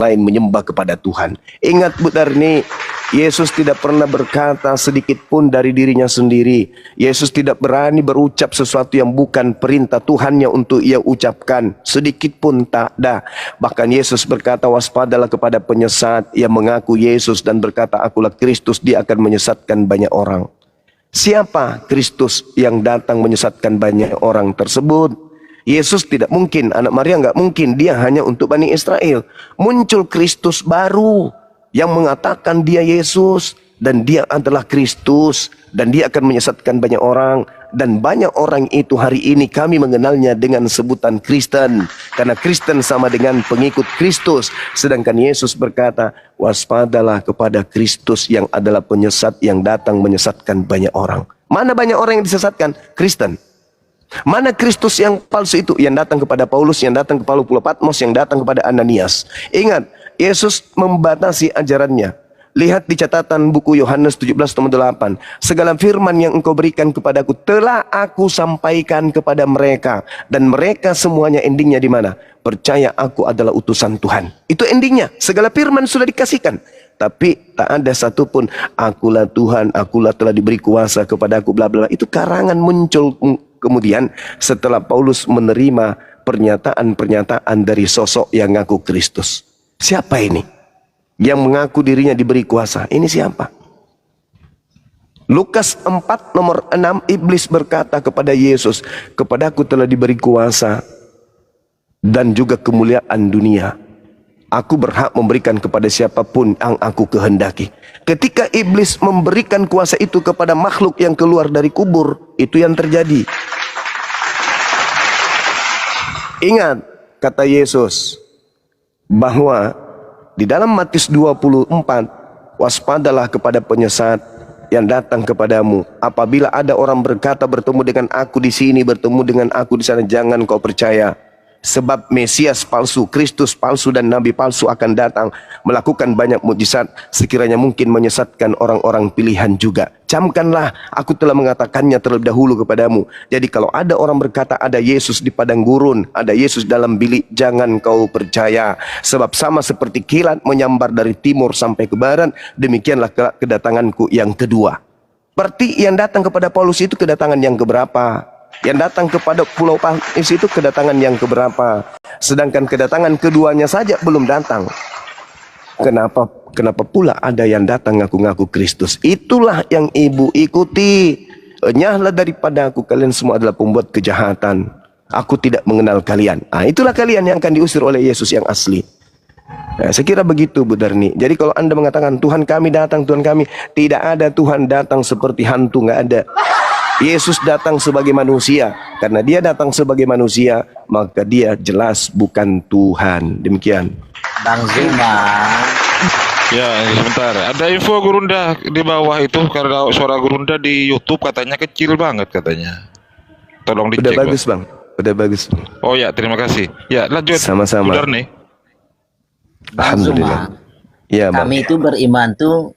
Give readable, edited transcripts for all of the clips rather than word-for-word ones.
lain menyembah kepada Tuhan. Ingat Bu Darni, Yesus tidak pernah berkata sedikit pun dari dirinya sendiri. Yesus tidak berani berucap sesuatu yang bukan perintah Tuhannya untuk ia ucapkan. Sedikit pun tak ada. Bahkan Yesus berkata, waspadalah kepada penyesat yang mengaku Yesus dan berkata, akulah Kristus, dia akan menyesatkan banyak orang. Siapa Kristus yang datang menyesatkan banyak orang tersebut? Yesus tidak mungkin, anak Maria nggak mungkin, dia hanya untuk Bani Israel. Muncul Kristus baru yang mengatakan dia Yesus dan dia adalah Kristus dan dia akan menyesatkan banyak orang. Dan banyak orang itu hari ini kami mengenalnya dengan sebutan Kristen, karena Kristen sama dengan pengikut Kristus. Sedangkan Yesus berkata, waspadalah kepada Kristus yang adalah penyesat yang datang menyesatkan banyak orang. Mana banyak orang yang disesatkan? Kristen. Mana Kristus yang palsu itu? Yang datang kepada Paulus, yang datang kepada Pulau Patmos, yang datang kepada Ananias. Ingat, Yesus membatasi ajarannya. Lihat di catatan buku Yohanes 17:8. Segala firman yang engkau berikan kepadaku telah aku sampaikan kepada mereka. Dan mereka semuanya endingnya di mana? Percaya aku adalah utusan Tuhan. Itu endingnya. Segala firman sudah dikasihkan. Tapi tak ada satupun akulah Tuhan, akulah telah diberi kuasa kepadaku, bla bla. Itu karangan muncul kemudian setelah Paulus menerima pernyataan-pernyataan dari sosok yang ngaku Kristus. Siapa ini? Yang mengaku dirinya diberi kuasa. Ini siapa? Lukas 4 nomor 6, iblis berkata kepada Yesus, kepadaku telah diberi kuasa dan juga kemuliaan dunia. Aku berhak memberikan kepada siapapun yang aku kehendaki. Ketika iblis memberikan kuasa itu kepada makhluk yang keluar dari kubur, itu yang terjadi. Ingat kata Yesus bahwa di dalam Matius 24, waspadalah kepada penyesat yang datang kepadamu. Apabila ada orang berkata bertemu dengan aku di sini, bertemu dengan aku di sana, jangan kau percaya. Sebab Mesias palsu, Kristus palsu dan Nabi palsu akan datang melakukan banyak mukjizat, sekiranya mungkin menyesatkan orang-orang pilihan juga. Camkanlah, aku telah mengatakannya terlebih dahulu kepadamu. Jadi kalau ada orang berkata ada Yesus di padang gurun, ada Yesus dalam bilik, jangan kau percaya. Sebab sama seperti kilat menyambar dari timur sampai ke barat, demikianlah kedatanganku yang kedua. Berarti yang datang kepada Paulus itu kedatangan yang keberapa? Yang datang kepada Pulau Patmos itu kedatangan yang keberapa? Sedangkan kedatangan keduanya saja belum datang. Kenapa pula ada yang datang ngaku-ngaku Kristus? Itulah yang ibu ikuti. Enyahlah daripada aku, kalian semua adalah pembuat kejahatan. Aku tidak mengenal kalian. Itulah kalian yang akan diusir oleh Yesus yang asli. Saya kira begitu Bu Darni. Jadi kalau Anda mengatakan Tuhan kami datang, Tuhan kami, tidak ada Tuhan datang seperti hantu, nggak ada. Yesus datang sebagai manusia. Karena dia datang sebagai manusia, maka dia jelas bukan Tuhan. Demikian. Bang Zuma. Ya, sebentar. Ada info Gurunda di bawah itu, karena suara Gurunda di YouTube katanya kecil banget katanya. Tolong dicek. Udah bagus Bang. Udah bagus. Oh ya, terima kasih. Ya, lanjut. Sama-sama. Benar nih. Alhamdulillah. Ya, Bang. Kami itu beriman tuh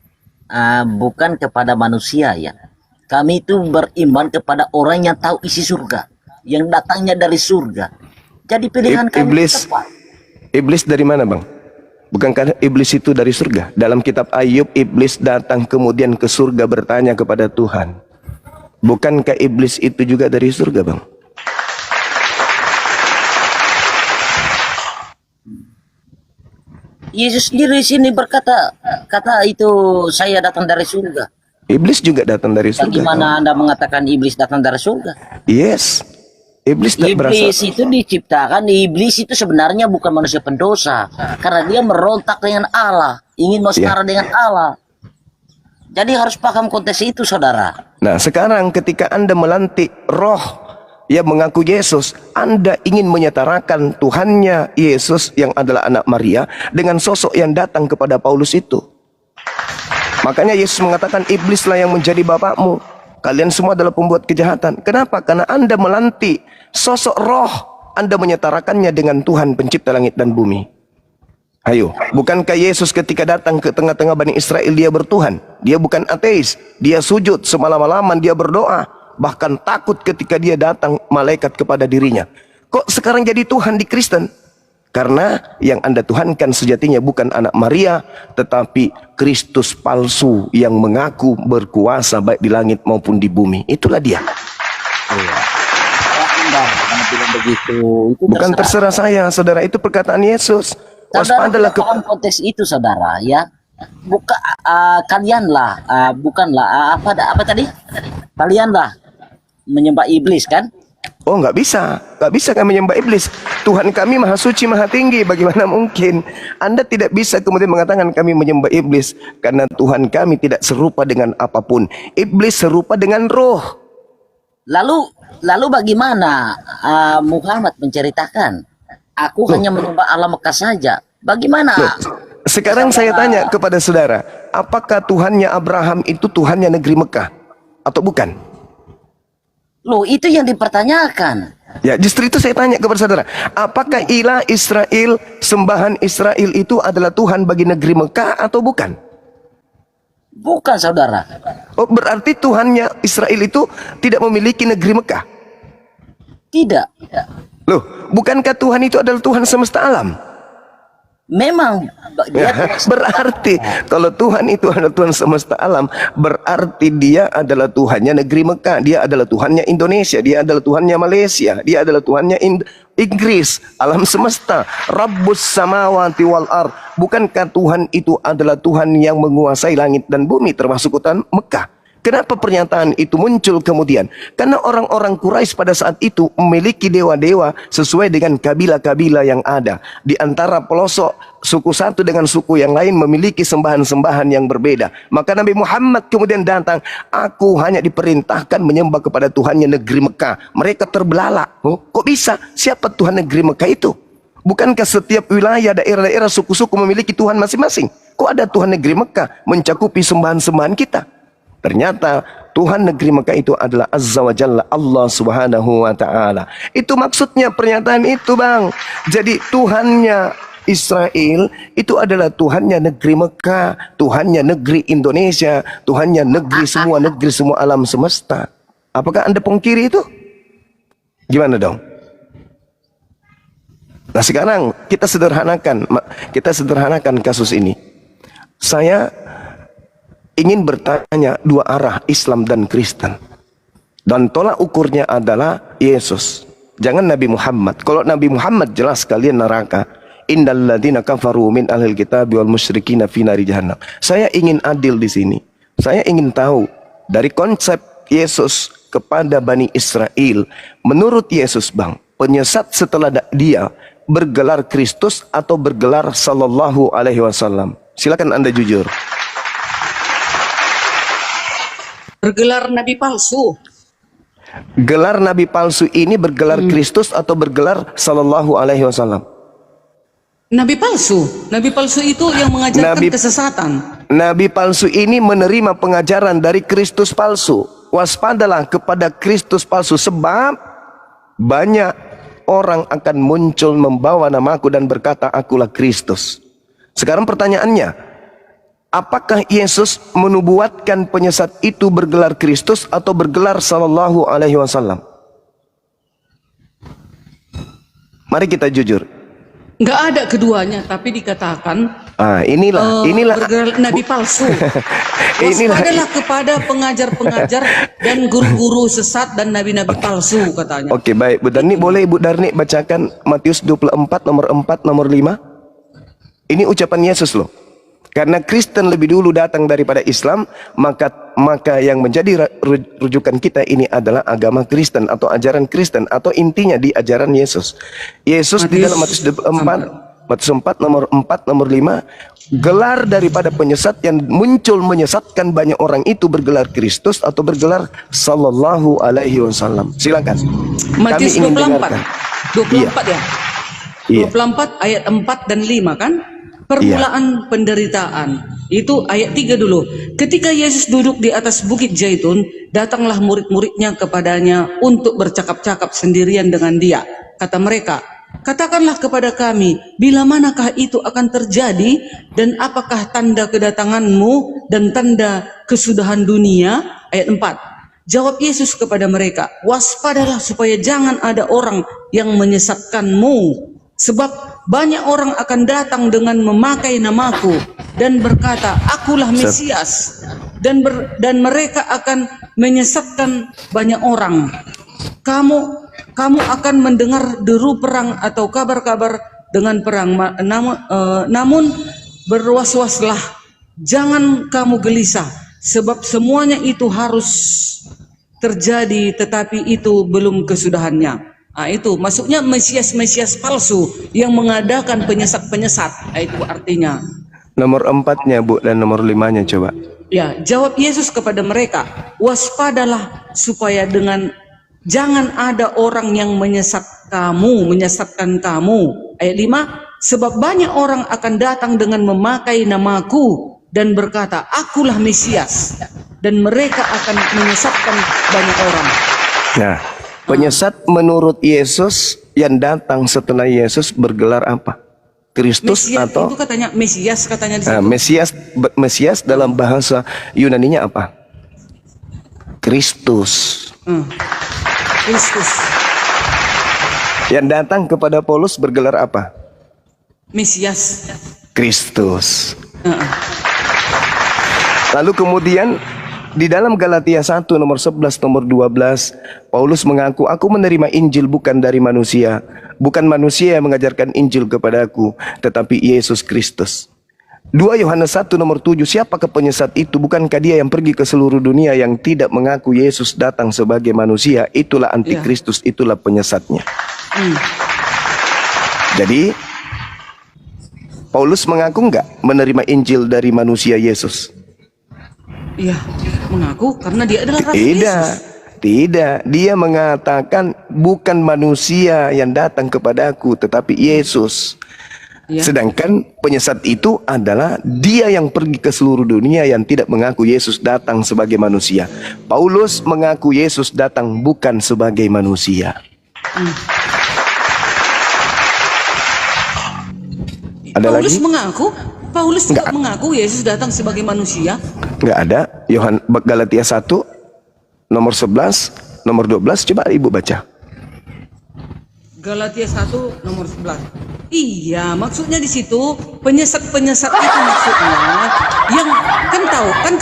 bukan kepada manusia ya. Kami itu beriman kepada orang yang tahu isi surga, yang datangnya dari surga. Jadi pilihan kami tepat. Iblis dari mana Bang? Bukankah iblis itu dari surga? Dalam kitab Ayub, iblis datang kemudian ke surga bertanya kepada Tuhan. Bukankah iblis itu juga dari surga Bang? Yesus sendiri di sini berkata, kata itu saya datang dari surga. Iblis juga datang dari surga. Bagaimana Anda mengatakan iblis datang dari surga? Yes. Iblis itu diciptakan, iblis itu sebenarnya bukan manusia pendosa. Karena dia merontak dengan Allah, ingin setara dengan Allah. Jadi harus paham konteks itu saudara. Nah sekarang ketika Anda melantik roh yang mengaku Yesus, Anda ingin menyetarakan Tuhannya Yesus yang adalah anak Maria dengan sosok yang datang kepada Paulus itu. Makanya Yesus mengatakan iblislah yang menjadi bapakmu. Kalian semua adalah pembuat kejahatan. Kenapa? Karena Anda melantik sosok roh. Anda menyetarakannya dengan Tuhan pencipta langit dan bumi. Ayo, bukankah Yesus ketika datang ke tengah-tengah Bani Israel dia bertuhan? Dia bukan ateis. Dia sujud semalam-malaman, dia berdoa. Bahkan takut ketika dia datang malaikat kepada dirinya. Kok sekarang jadi Tuhan di Kristen? Karena yang Anda tuhankan sejatinya bukan anak Maria, tetapi Kristus palsu yang mengaku berkuasa baik di langit maupun di bumi. Itulah dia. Iya. Karena bilang begitu, itu Bukan terserah saya, saudara. Itu perkataan Yesus. Saudara Waspadalah tidak paham konteks itu, saudara, ya. Buka kalianlah, bukanlah apa tadi? Kalianlah menyembah iblis, kan? Oh, nggak bisa kami menyembah iblis. Tuhan kami maha suci, maha tinggi. Bagaimana mungkin Anda tidak bisa kemudian mengatakan kami menyembah iblis? Karena Tuhan kami tidak serupa dengan apapun. Iblis serupa dengan roh. Lalu bagaimana Muhammad menceritakan, aku hanya menyembah Allah Mekah saja? Bagaimana? Sekarang saya tanya kepada saudara, apakah Tuhannya Abraham itu Tuhannya negeri Mekah atau bukan? Loh, itu yang dipertanyakan. Ya, justru itu saya tanya kepada saudara, apakah ilah Israel, sembahan Israel itu adalah Tuhan bagi negeri Mekah atau bukan? Bukan, saudara. Oh, berarti Tuhannya Israel itu tidak memiliki negeri Mekah? Tidak. Loh, bukankah Tuhan itu adalah Tuhan semesta alam? Memang dia Berarti kalau Tuhan itu adalah Tuhan semesta alam, berarti dia adalah Tuhannya negeri Mekah, dia adalah Tuhannya Indonesia, dia adalah Tuhannya Malaysia, dia adalah Tuhannya Inggris, alam semesta, Rabbus samawati wal ard. Bukankah Tuhan itu adalah Tuhan yang menguasai langit dan bumi termasuk kota Mekah? Kenapa pernyataan itu muncul kemudian? Karena orang-orang Quraisy pada saat itu memiliki dewa-dewa sesuai dengan kabilah-kabilah yang ada. Di antara pelosok suku satu dengan suku yang lain memiliki sembahan-sembahan yang berbeda. Maka Nabi Muhammad kemudian datang, aku hanya diperintahkan menyembah kepada Tuhannya negeri Mekah. Mereka terbelalak. Oh, kok bisa? Siapa Tuhan negeri Mekah itu? Bukankah setiap wilayah, daerah-daerah, suku-suku memiliki Tuhan masing-masing? Kok ada Tuhan negeri Mekah mencakupi sembahan-sembahan kita? Ternyata Tuhan negeri Mekah itu adalah Azza wa Jalla, Allah Subhanahu wa Ta'ala. Itu maksudnya pernyataan itu, Bang. Jadi Tuhannya Israel itu adalah Tuhannya negeri Mekah, Tuhannya negeri Indonesia, Tuhannya negeri semua alam semesta. Apakah Anda pungkiri itu? Gimana dong? Nah, sekarang kita sederhanakan kasus ini. Saya ingin bertanya dua arah, Islam dan Kristen. Dan tolak ukurnya adalah Yesus. Jangan Nabi Muhammad. Kalau Nabi Muhammad jelas kalian neraka. Innal ladzina kafaru min ahlil kitabi wal musyrikina fi nari jahannam. Saya ingin adil di sini. Saya ingin tahu dari konsep Yesus kepada Bani Israel. Menurut Yesus, Bang, penyesat setelah dia bergelar Kristus atau bergelar Sallallahu Alaihi Wasallam? Silakan Anda jujur. Bergelar nabi palsu. Gelar nabi palsu ini bergelar Kristus atau bergelar Sallallahu Alaihi Wasallam? Nabi palsu. Nabi palsu itu yang mengajarkan kesesatan. Nabi palsu ini menerima pengajaran dari Kristus palsu. Waspadalah kepada Kristus palsu, sebab banyak orang akan muncul membawa namaku dan berkata akulah Kristus. Sekarang pertanyaannya, apakah Yesus menubuatkan penyesat itu bergelar Kristus atau bergelar Sallallahu Alaihi Wasallam? Mari kita jujur. Nggak ada keduanya, tapi dikatakan inilah bergelar nabi palsu. Waspadalah kepada pengajar-pengajar dan guru-guru sesat dan nabi-nabi palsu, katanya. Oke, baik. Bu Darni, boleh Ibu Darni bacakan Matius 24 nomor 4 nomor 5? Ini ucapan Yesus loh. Karena Kristen lebih dulu datang daripada Islam, maka yang menjadi rujukan kita ini adalah agama Kristen atau ajaran Kristen, atau intinya di ajaran Yesus. Yesus di dalam Matius 4 nomor 4 nomor 5, gelar daripada penyesat yang muncul menyesatkan banyak orang itu bergelar Kristus atau bergelar Sallallahu Alaihi Wasallam. Silakan. Matius 24 ya. Iya. 24 ayat 4 dan 5 kan? Permulaan penderitaan. Itu ayat 3 dulu. Ketika Yesus duduk di atas bukit Zaitun, datanglah murid-muridnya kepadanya untuk bercakap-cakap sendirian dengan dia. Kata mereka, katakanlah kepada kami, bila manakah itu akan terjadi, dan apakah tanda kedatanganmu dan tanda kesudahan dunia? Ayat 4. Jawab Yesus kepada mereka, waspadalah supaya jangan ada orang yang menyesatkanmu, sebab banyak orang akan datang dengan memakai namaku dan berkata, akulah Mesias, dan mereka akan menyesatkan banyak orang. Kamu akan mendengar deru perang atau kabar-kabar dengan perang, namun berwas-waslah, jangan kamu gelisah, sebab semuanya itu harus terjadi, tetapi itu belum kesudahannya. Itu maksudnya Mesias palsu yang mengadakan penyesat-penyesat. Itu artinya. Nomor 4-nya Bu dan nomor 5-nya coba. Ya, jawab Yesus kepada mereka, waspadalah supaya jangan ada orang yang menyesatkan kamu. Ayat 5, sebab banyak orang akan datang dengan memakai namaku dan berkata, akulah Mesias, dan mereka akan menyesatkan banyak orang. Nah, penyesat menurut Yesus yang datang setelah Yesus bergelar apa? Kristus Mesias atau itu katanya Mesias katanya di situ. Mesias dalam bahasa Yunaninya apa? Kristus. Kristus. Yang datang kepada Paulus bergelar apa? Mesias. Kristus. Lalu kemudian di dalam Galatia 1 nomor 11 nomor 12, Paulus mengaku, aku menerima Injil bukan dari manusia. Bukan manusia yang mengajarkan Injil kepadaku, tetapi Yesus Kristus. 2 Yohanes 1 nomor 7, siapakah penyesat itu? Bukankah dia yang pergi ke seluruh dunia yang tidak mengaku Yesus datang sebagai manusia? Itulah antikristus, itulah penyesatnya. Jadi Paulus mengaku enggak menerima Injil dari manusia Yesus? Iya, mengaku karena dia adalah rasul Yesus. Tidak, dia mengatakan bukan manusia yang datang kepadaku, tetapi Yesus. Ya. Sedangkan penyesat itu adalah dia yang pergi ke seluruh dunia yang tidak mengaku Yesus datang sebagai manusia. Paulus mengaku Yesus datang bukan sebagai manusia. Ada Paulus lagi? Paulus juga mengaku Yesus datang sebagai manusia. Enggak ada. Galatia 1 nomor 11, nomor 12, coba Ibu baca. Galatia 1 nomor 11. Iya, maksudnya di situ penyesat-penyesat itu maksudnya yang kan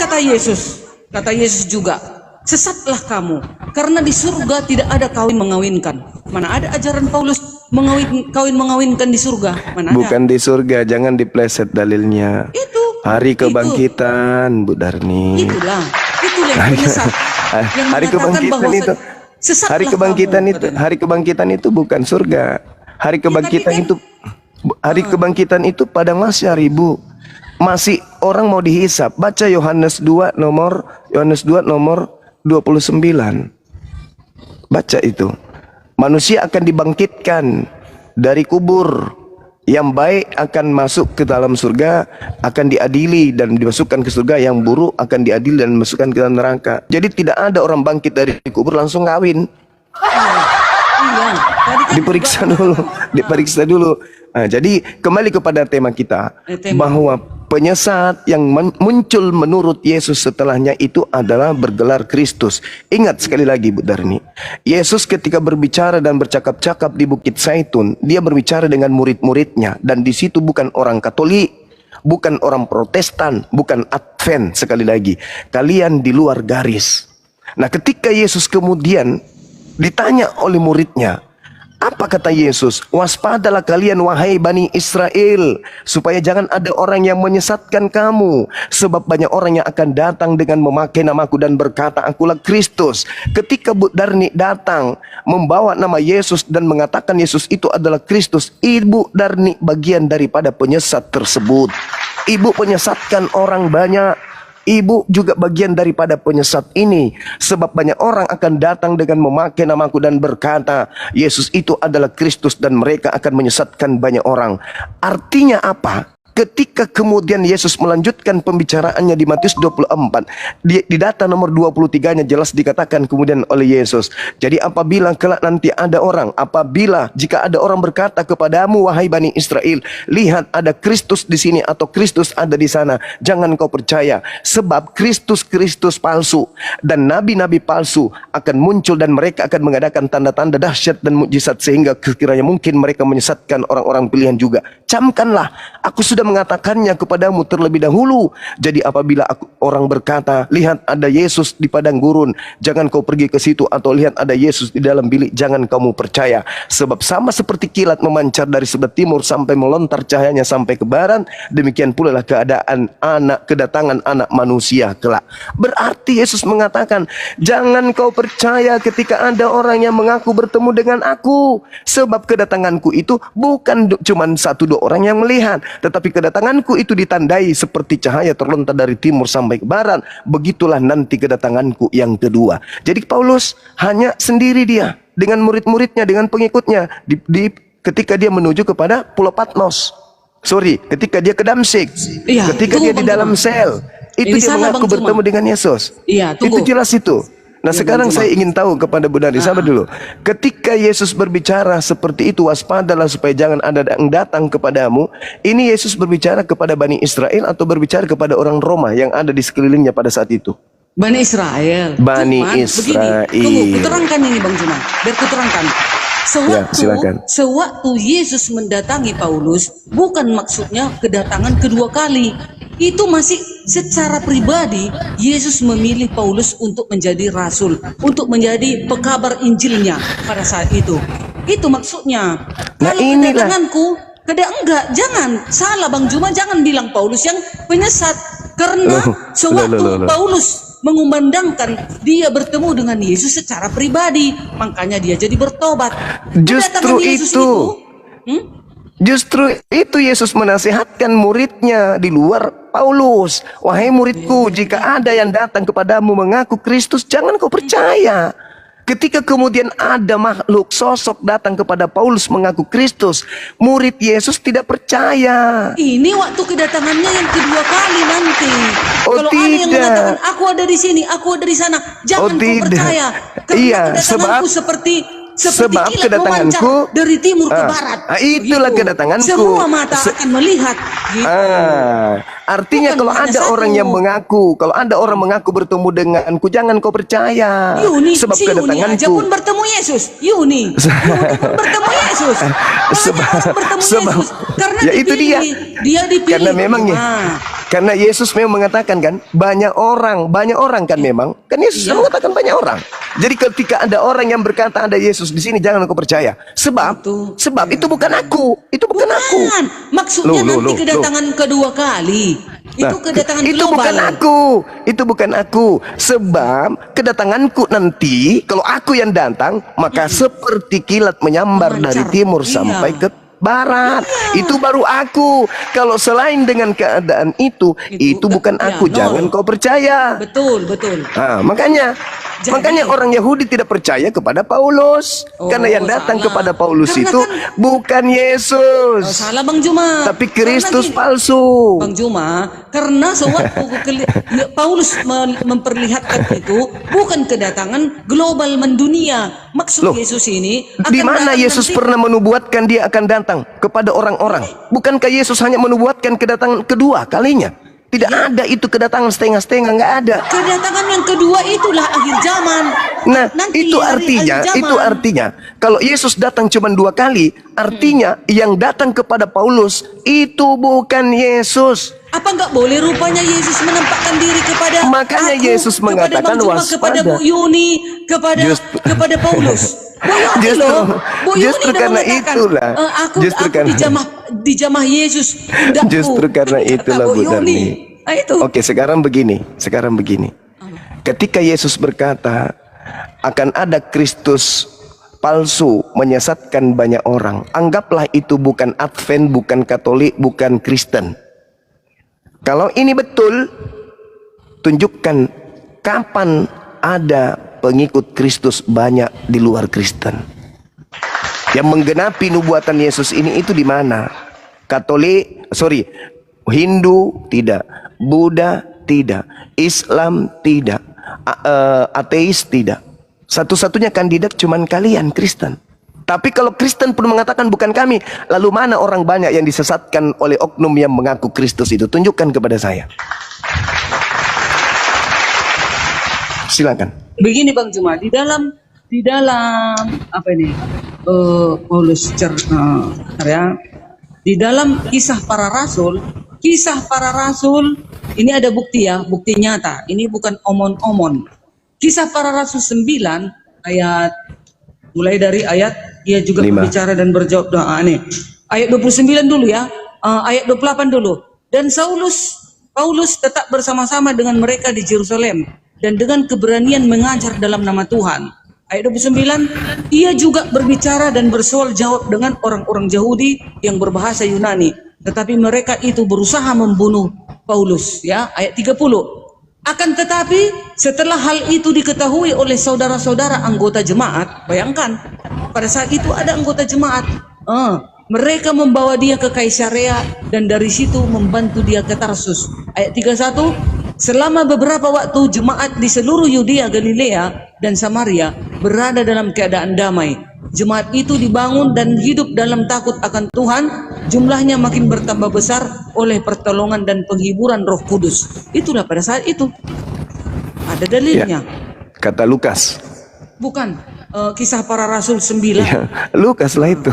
kata Yesus juga, sesatlah kamu karena di surga tidak ada kawin mengawinkan. Mana ada ajaran Paulus kawin mengawinkan di surga? Mana ada? Bukan di surga, jangan dipleset dalilnya. Itu Hari kebangkitan, Bu Darni. Itulah yang penyesat. Yang Hari mengatakan bahwa kebangkitan itu. sesatlah Hari kebangkitan kamu, itu, katanya. hari kebangkitan itu bukan surga. Hari kebangkitan kan- itu, hari kebangkitan itu padang mahsyar, Ibu. Masih orang mau dihisap. Baca Yohanes 2 nomor 29. Baca itu. Manusia akan dibangkitkan dari kubur. Yang baik akan masuk ke dalam surga, akan diadili dan dimasukkan ke surga. Yang buruk akan diadili dan dimasukkan ke dalam neraka. Jadi tidak ada orang bangkit dari kubur langsung kawin. Iya, tadi kan Diperiksa dulu. Nah, jadi kembali kepada tema kita, bahwa penyesat yang muncul menurut Yesus setelahnya itu adalah bergelar Kristus. Ingat sekali lagi Bu Darni, Yesus ketika berbicara dan bercakap-cakap di Bukit Zaitun, dia berbicara dengan murid-muridnya, dan di situ bukan orang Katolik, bukan orang Protestan, bukan Advent. Sekali lagi, kalian di luar garis. Nah, ketika Yesus kemudian ditanya oleh muridnya, apa kata Yesus? Waspadalah kalian wahai Bani Israel, supaya jangan ada orang yang menyesatkan kamu. Sebab banyak orang yang akan datang dengan memakai namaku dan berkata, akulah Kristus. Ketika Bu Darni datang membawa nama Yesus dan mengatakan Yesus itu adalah Kristus, Ibu Darni bagian daripada penyesat tersebut. Ibu menyesatkan orang banyak. Ibu juga bagian daripada penyesat ini. Sebab banyak orang akan datang dengan memakai namaku dan berkata, Yesus itu adalah Kristus, dan mereka akan menyesatkan banyak orang. Artinya apa? ketika kemudian Yesus melanjutkan pembicaraannya di Matius 24, di data nomor 23-nya jelas dikatakan kemudian oleh Yesus, jadi apabila kelak nanti jika ada orang berkata kepadamu, wahai Bani Israel, lihat ada Kristus di sini atau Kristus ada di sana, jangan kau percaya, sebab Kristus palsu dan nabi-nabi palsu akan muncul dan mereka akan mengadakan tanda-tanda dahsyat dan mukjizat sehingga sekiranya mungkin mereka menyesatkan orang-orang pilihan juga. Camkanlah, aku sudah mengatakannya kepadamu terlebih dahulu. Jadi apabila orang berkata, lihat ada Yesus di padang gurun, jangan kau pergi ke situ, atau lihat ada Yesus di dalam bilik, jangan kamu percaya. Sebab sama seperti kilat memancar dari sebelah timur sampai melontar cahayanya sampai ke barat, demikian pula lah kedatangan anak manusia kelak. Berarti Yesus mengatakan, jangan kau percaya ketika ada orang yang mengaku bertemu dengan aku, sebab kedatanganku itu bukan cuma 1-2 orang yang melihat, tetapi kedatanganku itu ditandai seperti cahaya terlontar dari timur sampai ke barat. Begitulah nanti kedatanganku yang kedua. Jadi Paulus hanya sendiri dia dengan murid-muridnya, dengan pengikutnya ketika dia menuju kepada Pulau Patmos. Ketika dia ke Damsyik, ketika dia di dalam sel, itu dia mengaku bertemu dengan Yesus. Itu jelas itu. Nah sekarang saya ingin tahu kepada Bu Nari, sabar dulu. Ketika Yesus berbicara seperti itu, waspadalah supaya jangan ada yang datang kepadamu. Ini Yesus berbicara kepada Bani Israel atau berbicara kepada orang Roma yang ada di sekelilingnya pada saat itu? Bani Israel. Bani Israel. Begini, tunggu, kuterangkan ini Bang Juma. Biar kuterangkan. Sewaktu Yesus mendatangi Paulus, bukan maksudnya kedatangan kedua kali. Itu masih secara pribadi Yesus memilih Paulus untuk menjadi rasul, untuk menjadi pekabar Injilnya pada saat itu. Itu maksudnya. Kalau kedatanganku, jangan salah Bang Juma, jangan bilang Paulus yang penyesat, karena sewaktu Paulus mengumandangkan dia bertemu dengan Yesus secara pribadi, makanya dia jadi bertobat. Justru itu Yesus menasihatkan muridnya di luar Paulus. Wahai muridku, jika ada yang datang kepadamu mengaku Kristus, jangan kau percaya. Ketika kemudian ada makhluk sosok datang kepada Paulus mengaku Kristus, murid Yesus tidak percaya. Ini waktu kedatangannya yang kedua kali nanti. Kalau tidak. ada yang mengatakan aku ada di sini, aku ada di sana, jangan kau percaya. Karena kedatanganku sebab kedatanganku dari timur ke barat. Itulah kedatanganku. Semua mata akan melihat. Gitu. Artinya kalau ada orang yang mengaku, bertemu denganku, jangan kau percaya. Sebab kedatanganku. Aja pun bertemu Yesus. Yuni pun bertemu Yesus. Yesus. Karena ya itu dia. Dia dipilih. Karena Yesus memang mengatakan kan, banyak orang kan memang. Kan Yesus mengatakan banyak orang. Jadi ketika ada orang yang berkata ada Yesus di sini, jangan kau percaya. Sebab itu bukan aku. Itu bukan aku. Maksudnya nanti kedatangan kedua kali. Itu kedatangan global. Itu bukan aku. Sebab kedatanganku nanti, kalau aku yang datang, maka seperti kilat menyambar dari timur sampai ke barat. Itu baru aku. Kalau selain dengan keadaan itu bukan aku. Jangan kau percaya. Betul. Makanya orang Yahudi tidak percaya kepada Paulus. Karena yang datang kepada Paulus itu bukan Yesus. Salah Bang Juma. Tapi Kristus palsu. Bang Juma, karena sewaktu Paulus memperlihatkan itu bukan kedatangan global mendunia. Maksud Yesus ini di mana Yesus pernah menubuatkan dia akan datang kepada orang-orang? Bukankah Yesus hanya menubuatkan kedatangan kedua kalinya? Tidak ada itu kedatangan setengah-setengah, nggak ada. Kedatangan yang kedua itulah akhir zaman. Nah, itu artinya kalau Yesus datang cuma 2 kali, artinya yang datang kepada Paulus itu bukan Yesus. Apa nggak boleh rupanya Yesus menampakkan diri kepada Makanya aku, Yesus mengatakan kepada Bu Yuni, kepada Paulus. Justru karena itulah. Aku dijamah Yesus. Justru karena itulah Bu Darni. Oke, sekarang begini. Ketika Yesus berkata akan ada Kristus palsu menyesatkan banyak orang, anggaplah itu bukan Advent, bukan Katolik, bukan Kristen. Kalau ini betul, tunjukkan kapan ada pengikut Kristus banyak di luar Kristen. Yang menggenapi nubuatan Yesus ini itu di mana? Hindu tidak, Buddha tidak, Islam tidak, ateis tidak. Satu-satunya kandidat cuman kalian, Kristen. Tapi kalau Kristen pun mengatakan bukan kami, lalu mana orang banyak yang disesatkan oleh oknum yang mengaku Kristus itu? Tunjukkan kepada saya. Silakan. Begini Bang Juma, di dalam apa ini? Paulus ya. Di dalam kisah para rasul ini ada bukti ya, bukti nyata. Ini bukan omon-omon. Kisah para rasul 9 ayat, mulai dari ayat ia juga 5. berbicara dan berjawab doa ini. Ayat 29 dulu ya. Ayat 28 dulu. Dan Paulus tetap bersama-sama dengan mereka di Yerusalem dan dengan keberanian mengajar dalam nama Tuhan. Ayat 29, ia juga berbicara dan bersoal jawab dengan orang-orang Yahudi yang berbahasa Yunani, tetapi mereka itu berusaha membunuh Paulus, ya. Ayat 30. Akan tetapi setelah hal itu diketahui oleh saudara-saudara anggota jemaat, bayangkan pada saat itu ada anggota jemaat, mereka membawa dia ke Kaisarea dan dari situ membantu dia ke Tarsus. Ayat 31, selama beberapa waktu jemaat di seluruh Yudea, Galilea dan Samaria berada dalam keadaan damai. Jemaat itu dibangun dan hidup dalam takut akan Tuhan. Jumlahnya makin bertambah besar oleh pertolongan dan penghiburan Roh Kudus. Itulah pada saat itu. Ada dalilnya. Ya, kata Lukas. Bukan. Kisah para Rasul 9. Ya, Lukas lah itu.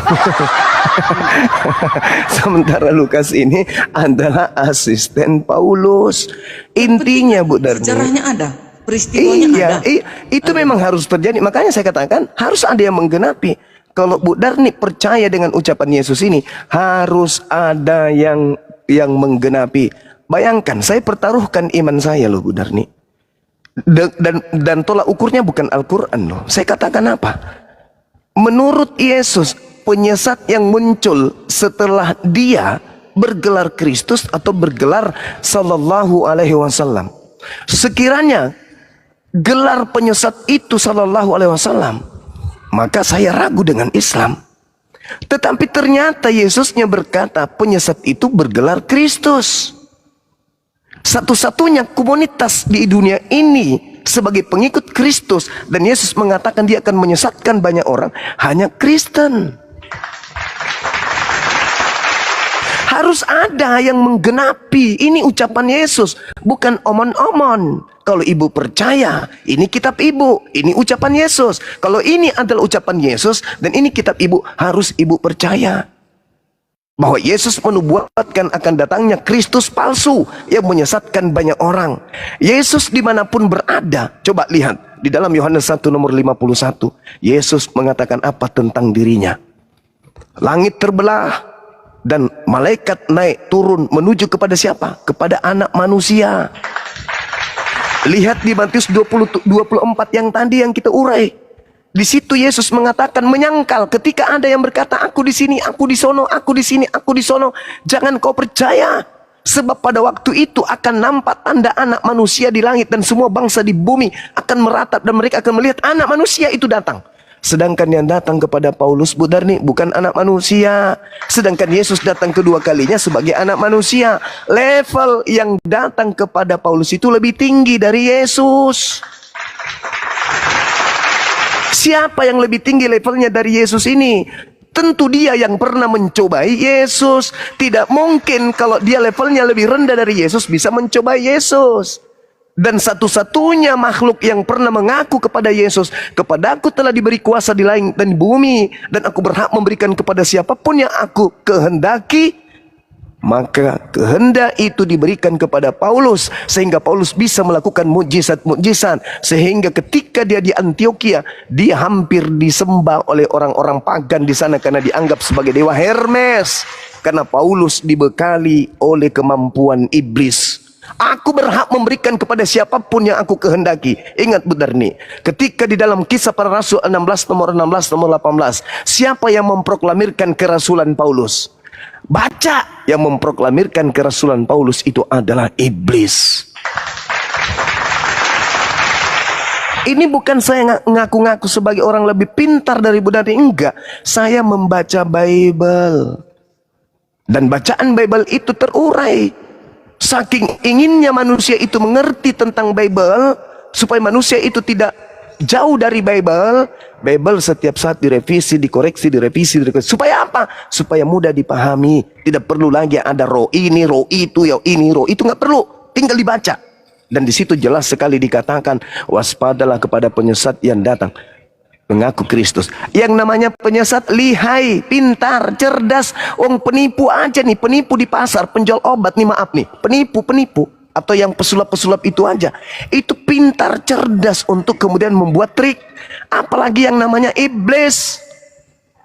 Sementara Lukas ini adalah asisten Paulus. Intinya Bu Darni, sejarahnya ada, peristiwanya ada. Itu memang harus terjadi. Makanya saya katakan harus ada yang menggenapi. Kalau Bu Darni percaya dengan ucapan Yesus ini, harus ada yang menggenapi. Bayangkan, saya pertaruhkan iman saya loh Bu Darni. Dan tolak ukurnya bukan Al-Quran loh. Saya katakan apa? Menurut Yesus, penyesat yang muncul setelah dia bergelar Kristus atau bergelar Sallallahu Alaihi Wasallam, sekiranya gelar penyesat itu Sallallahu Alaihi Wasallam, maka saya ragu dengan Islam. Tetapi ternyata Yesusnya berkata penyesat itu bergelar Kristus. Satu-satunya komunitas di dunia ini sebagai pengikut Kristus, dan Yesus mengatakan dia akan menyesatkan banyak orang, hanya Kristen. Harus ada yang menggenapi. Ini ucapan Yesus, bukan omon-omon. Kalau ibu percaya, ini kitab ibu, ini ucapan Yesus. Kalau ini adalah ucapan Yesus dan ini kitab ibu, harus ibu percaya bahwa Yesus menubuatkan akan datangnya Kristus palsu yang menyesatkan banyak orang. Yesus dimanapun berada, coba lihat di dalam Yohanes 1 nomor 51, Yesus mengatakan apa tentang dirinya? Langit terbelah dan malaikat naik turun menuju kepada siapa? Kepada anak manusia. Lihat di Matius 24 yang tadi yang kita urai. Di situ Yesus mengatakan, menyangkal ketika ada yang berkata, aku di sini, aku di sono, aku di sini, aku di sono. Jangan kau percaya, sebab pada waktu itu akan nampak tanda anak manusia di langit dan semua bangsa di bumi akan meratap dan mereka akan melihat anak manusia itu datang. Sedangkan yang datang kepada Paulus, Bu Darni, bukan anak manusia. Sedangkan Yesus datang kedua kalinya sebagai anak manusia. Level yang datang kepada Paulus itu lebih tinggi dari Yesus. Siapa yang lebih tinggi levelnya dari Yesus ini? Tentu dia yang pernah mencobai Yesus. Tidak mungkin kalau dia levelnya lebih rendah dari Yesus bisa mencobai Yesus. Dan satu-satunya makhluk yang pernah mengaku kepada Yesus, kepadaku telah diberi kuasa di langit dan di bumi, dan aku berhak memberikan kepada siapapun yang aku kehendaki. Maka kehendak itu diberikan kepada Paulus, sehingga Paulus bisa melakukan mukjizat-mukjizat, sehingga ketika dia di Antioquia, dia hampir disembah oleh orang-orang pagan di sana karena dianggap sebagai dewa Hermes, karena Paulus dibekali oleh kemampuan iblis. Aku berhak memberikan kepada siapapun yang aku kehendaki. Ingat Bu Darni, ketika di dalam Kisah Para Rasul 16 nomor 18, siapa yang memproklamirkan kerasulan Paulus? Baca, yang memproklamirkan kerasulan Paulus itu adalah iblis. Ini bukan saya ngaku-ngaku sebagai orang lebih pintar dari Bu Darni, enggak. Saya membaca Bible. Dan bacaan Bible itu terurai. Saking inginnya manusia itu mengerti tentang Bible, supaya manusia itu tidak jauh dari Bible. Bible setiap saat direvisi, dikoreksi, direvisi, dikoreksi. Supaya apa? Supaya mudah dipahami. Tidak perlu lagi ada roh ini, roh itu, ya ini, roh itu. Nggak perlu. Tinggal dibaca. Dan di situ jelas sekali dikatakan, waspadalah kepada penyesat yang datang mengaku Kristus. Yang namanya penyesat lihai, pintar, cerdas. Penipu aja nih, penipu di pasar, penjual obat nih, maaf nih, penipu atau yang pesulap-pesulap itu aja. Itu pintar, cerdas untuk kemudian membuat trik. Apalagi yang namanya iblis.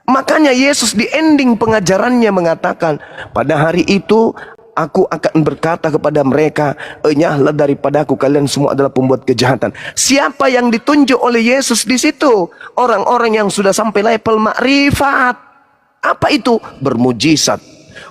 Makanya Yesus di ending pengajarannya mengatakan, pada hari itu aku akan berkata kepada mereka, enyahlah daripada aku, kalian semua adalah pembuat kejahatan. Siapa yang ditunjuk oleh Yesus di situ? Orang-orang yang sudah sampai level makrifat. Apa itu? Bermujizat,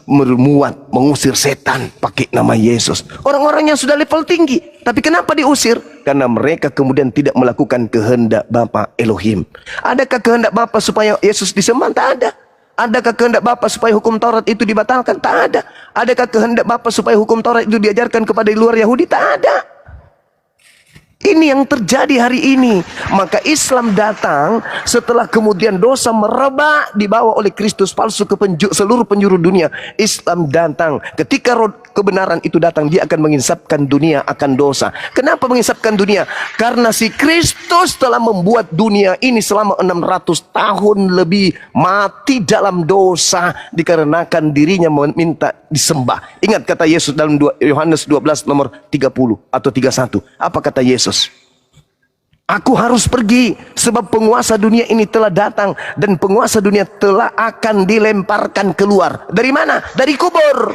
memuat, mengusir setan pakai nama Yesus. Orang-orang yang sudah level tinggi. Tapi kenapa diusir? Karena mereka kemudian tidak melakukan kehendak Bapa Elohim. Adakah kehendak Bapa supaya Yesus disembah? Tak ada. Adakah kehendak Bapa supaya hukum Taurat itu dibatalkan? Tak ada. Adakah kehendak Bapa supaya hukum Taurat itu diajarkan kepada luar Yahudi? Tak ada. Ini yang terjadi hari ini. Maka Islam datang setelah kemudian dosa merebak dibawa oleh Kristus palsu ke seluruh penjuru dunia. Islam datang. Ketika kebenaran itu datang, dia akan menginsapkan dunia akan dosa. Kenapa menginsapkan dunia? Karena si Kristus telah membuat dunia ini selama 600 tahun lebih mati dalam dosa, dikarenakan dirinya meminta disembah. Ingat kata Yesus dalam Yohanes 12 nomor 30 atau 31. Apa kata Yesus? Aku harus pergi sebab penguasa dunia ini telah datang, dan penguasa dunia telah akan dilemparkan keluar. Dari mana? Dari kubur.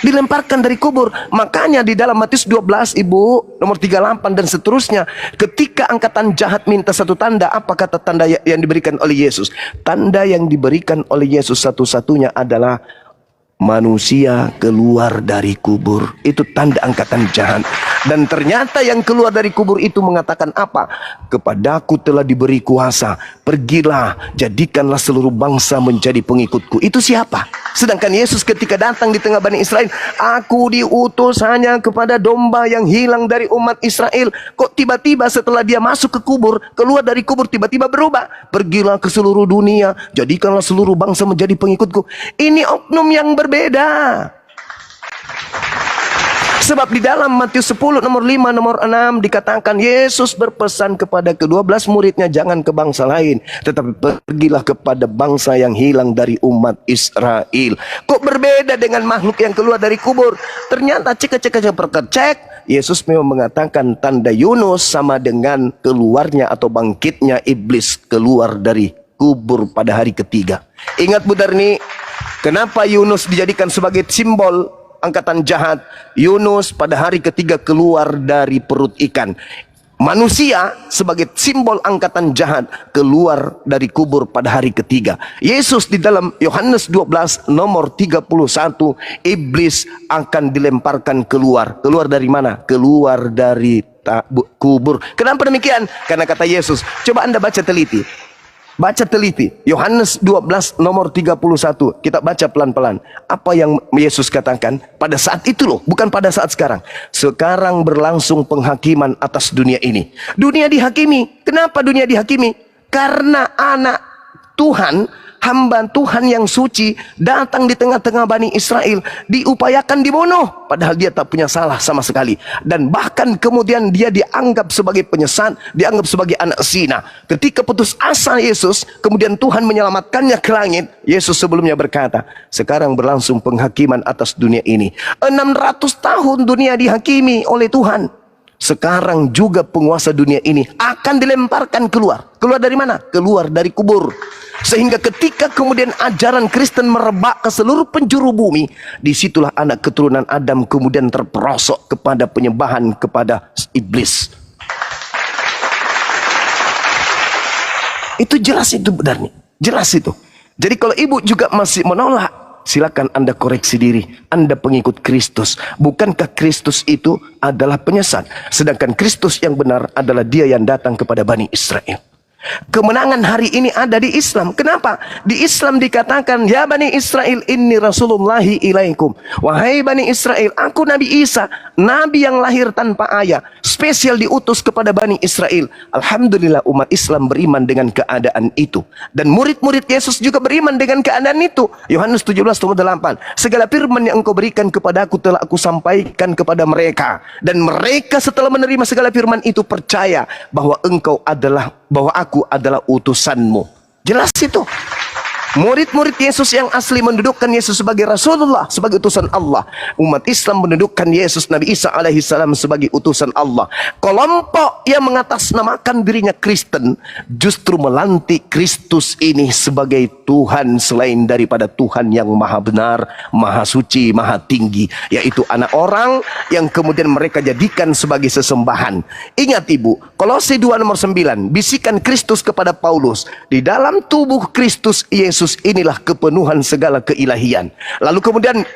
Dilemparkan dari kubur. Makanya di dalam Matius 12 Ibu nomor 38 dan seterusnya, ketika angkatan jahat minta satu tanda, apa kata tanda yang diberikan oleh Yesus? Tanda yang diberikan oleh Yesus satu-satunya adalah manusia keluar dari kubur. Itu tanda angkatan jahat. Dan ternyata yang keluar dari kubur itu mengatakan apa? Kepadaku telah diberi kuasa, pergilah, jadikanlah seluruh bangsa menjadi pengikutku. Itu siapa? Sedangkan Yesus ketika datang di tengah Bani Israel, aku diutus hanya kepada domba yang hilang dari umat Israel. Kok tiba-tiba setelah dia masuk ke kubur, keluar dari kubur, tiba-tiba berubah? Pergilah ke seluruh dunia, jadikanlah seluruh bangsa menjadi pengikutku. Ini oknum yang berbeda. Sebab di dalam Matius 10 nomor 5 nomor 6 dikatakan Yesus berpesan kepada ke-12 muridnya, jangan ke bangsa lain, tetapi pergilah kepada bangsa yang hilang dari umat Israel. Kok berbeda dengan makhluk yang keluar dari kubur? Ternyata cek Yesus memang mengatakan tanda Yunus sama dengan keluarnya atau bangkitnya iblis keluar dari kubur pada hari ketiga. Ingat Bu Darni, kenapa Yunus dijadikan sebagai simbol angkatan jahat? Yunus pada hari ketiga keluar dari perut ikan. Manusia sebagai simbol angkatan jahat keluar dari kubur pada hari ketiga. Yesus di dalam Yohanes 12 nomor 31, iblis akan dilemparkan keluar. Keluar dari mana? Keluar dari kubur. Kenapa demikian? Karena kata Yesus, coba Anda baca teliti. Baca teliti Yohanes 12 nomor 31. Kita baca pelan-pelan. Apa yang Yesus katakan pada saat itu loh, bukan pada saat sekarang. Sekarang berlangsung penghakiman atas dunia ini. Dunia dihakimi. Kenapa dunia dihakimi? Karena anak Tuhan, hamba Tuhan yang suci datang di tengah-tengah Bani Israel, diupayakan dibunuh, padahal dia tak punya salah sama sekali. Dan bahkan kemudian dia dianggap sebagai penyesat, dianggap sebagai anak zina. Ketika putus asa Yesus, kemudian Tuhan menyelamatkannya ke langit. Yesus sebelumnya berkata, sekarang berlangsung penghakiman atas dunia ini. 600 tahun dunia dihakimi oleh Tuhan. Sekarang juga penguasa dunia ini akan dilemparkan keluar. Keluar dari mana? Keluar dari kubur. Sehingga ketika kemudian ajaran Kristen merebak ke seluruh penjuru bumi, disitulah anak keturunan Adam kemudian terperosok kepada penyembahan kepada iblis. Itu jelas itu benar nih. Jelas itu. Jadi kalau ibu juga masih menolak, silakan Anda koreksi diri. Anda pengikut Kristus. Bukankah Kristus itu adalah penyesat? Sedangkan Kristus yang benar adalah dia yang datang kepada Bani Israel. Kemenangan hari ini ada di Islam. Kenapa? Di Islam dikatakan, ya Bani Israel, inni rasulullahi ilaikum. Wahai Bani Israel, aku Nabi Isa, Nabi yang lahir tanpa ayah, spesial diutus kepada Bani Israel. Alhamdulillah umat Islam beriman dengan keadaan itu. Dan murid-murid Yesus juga beriman dengan keadaan itu. Yohanes 17:8. Segala firman yang engkau berikan kepadaku telah aku sampaikan kepada mereka. Dan mereka setelah menerima segala firman itu percaya bahwa aku adalah utusanmu. Jelas itu. Murid-murid Yesus yang asli mendudukkan Yesus sebagai Rasulullah, sebagai utusan Allah. Umat Islam mendudukkan Yesus Nabi Isa alaihissalam sebagai utusan Allah. Kelompok yang mengatasnamakan dirinya Kristen justru melantik Kristus ini sebagai Tuhan selain daripada Tuhan yang maha benar, maha suci, maha tinggi, yaitu anak orang yang kemudian mereka jadikan sebagai sesembahan. Ingat Ibu, Kolose 2:9, bisikan Kristus kepada Paulus, di dalam tubuh Kristus Yesus inilah kepenuhan segala keilahian. Lalu kemudian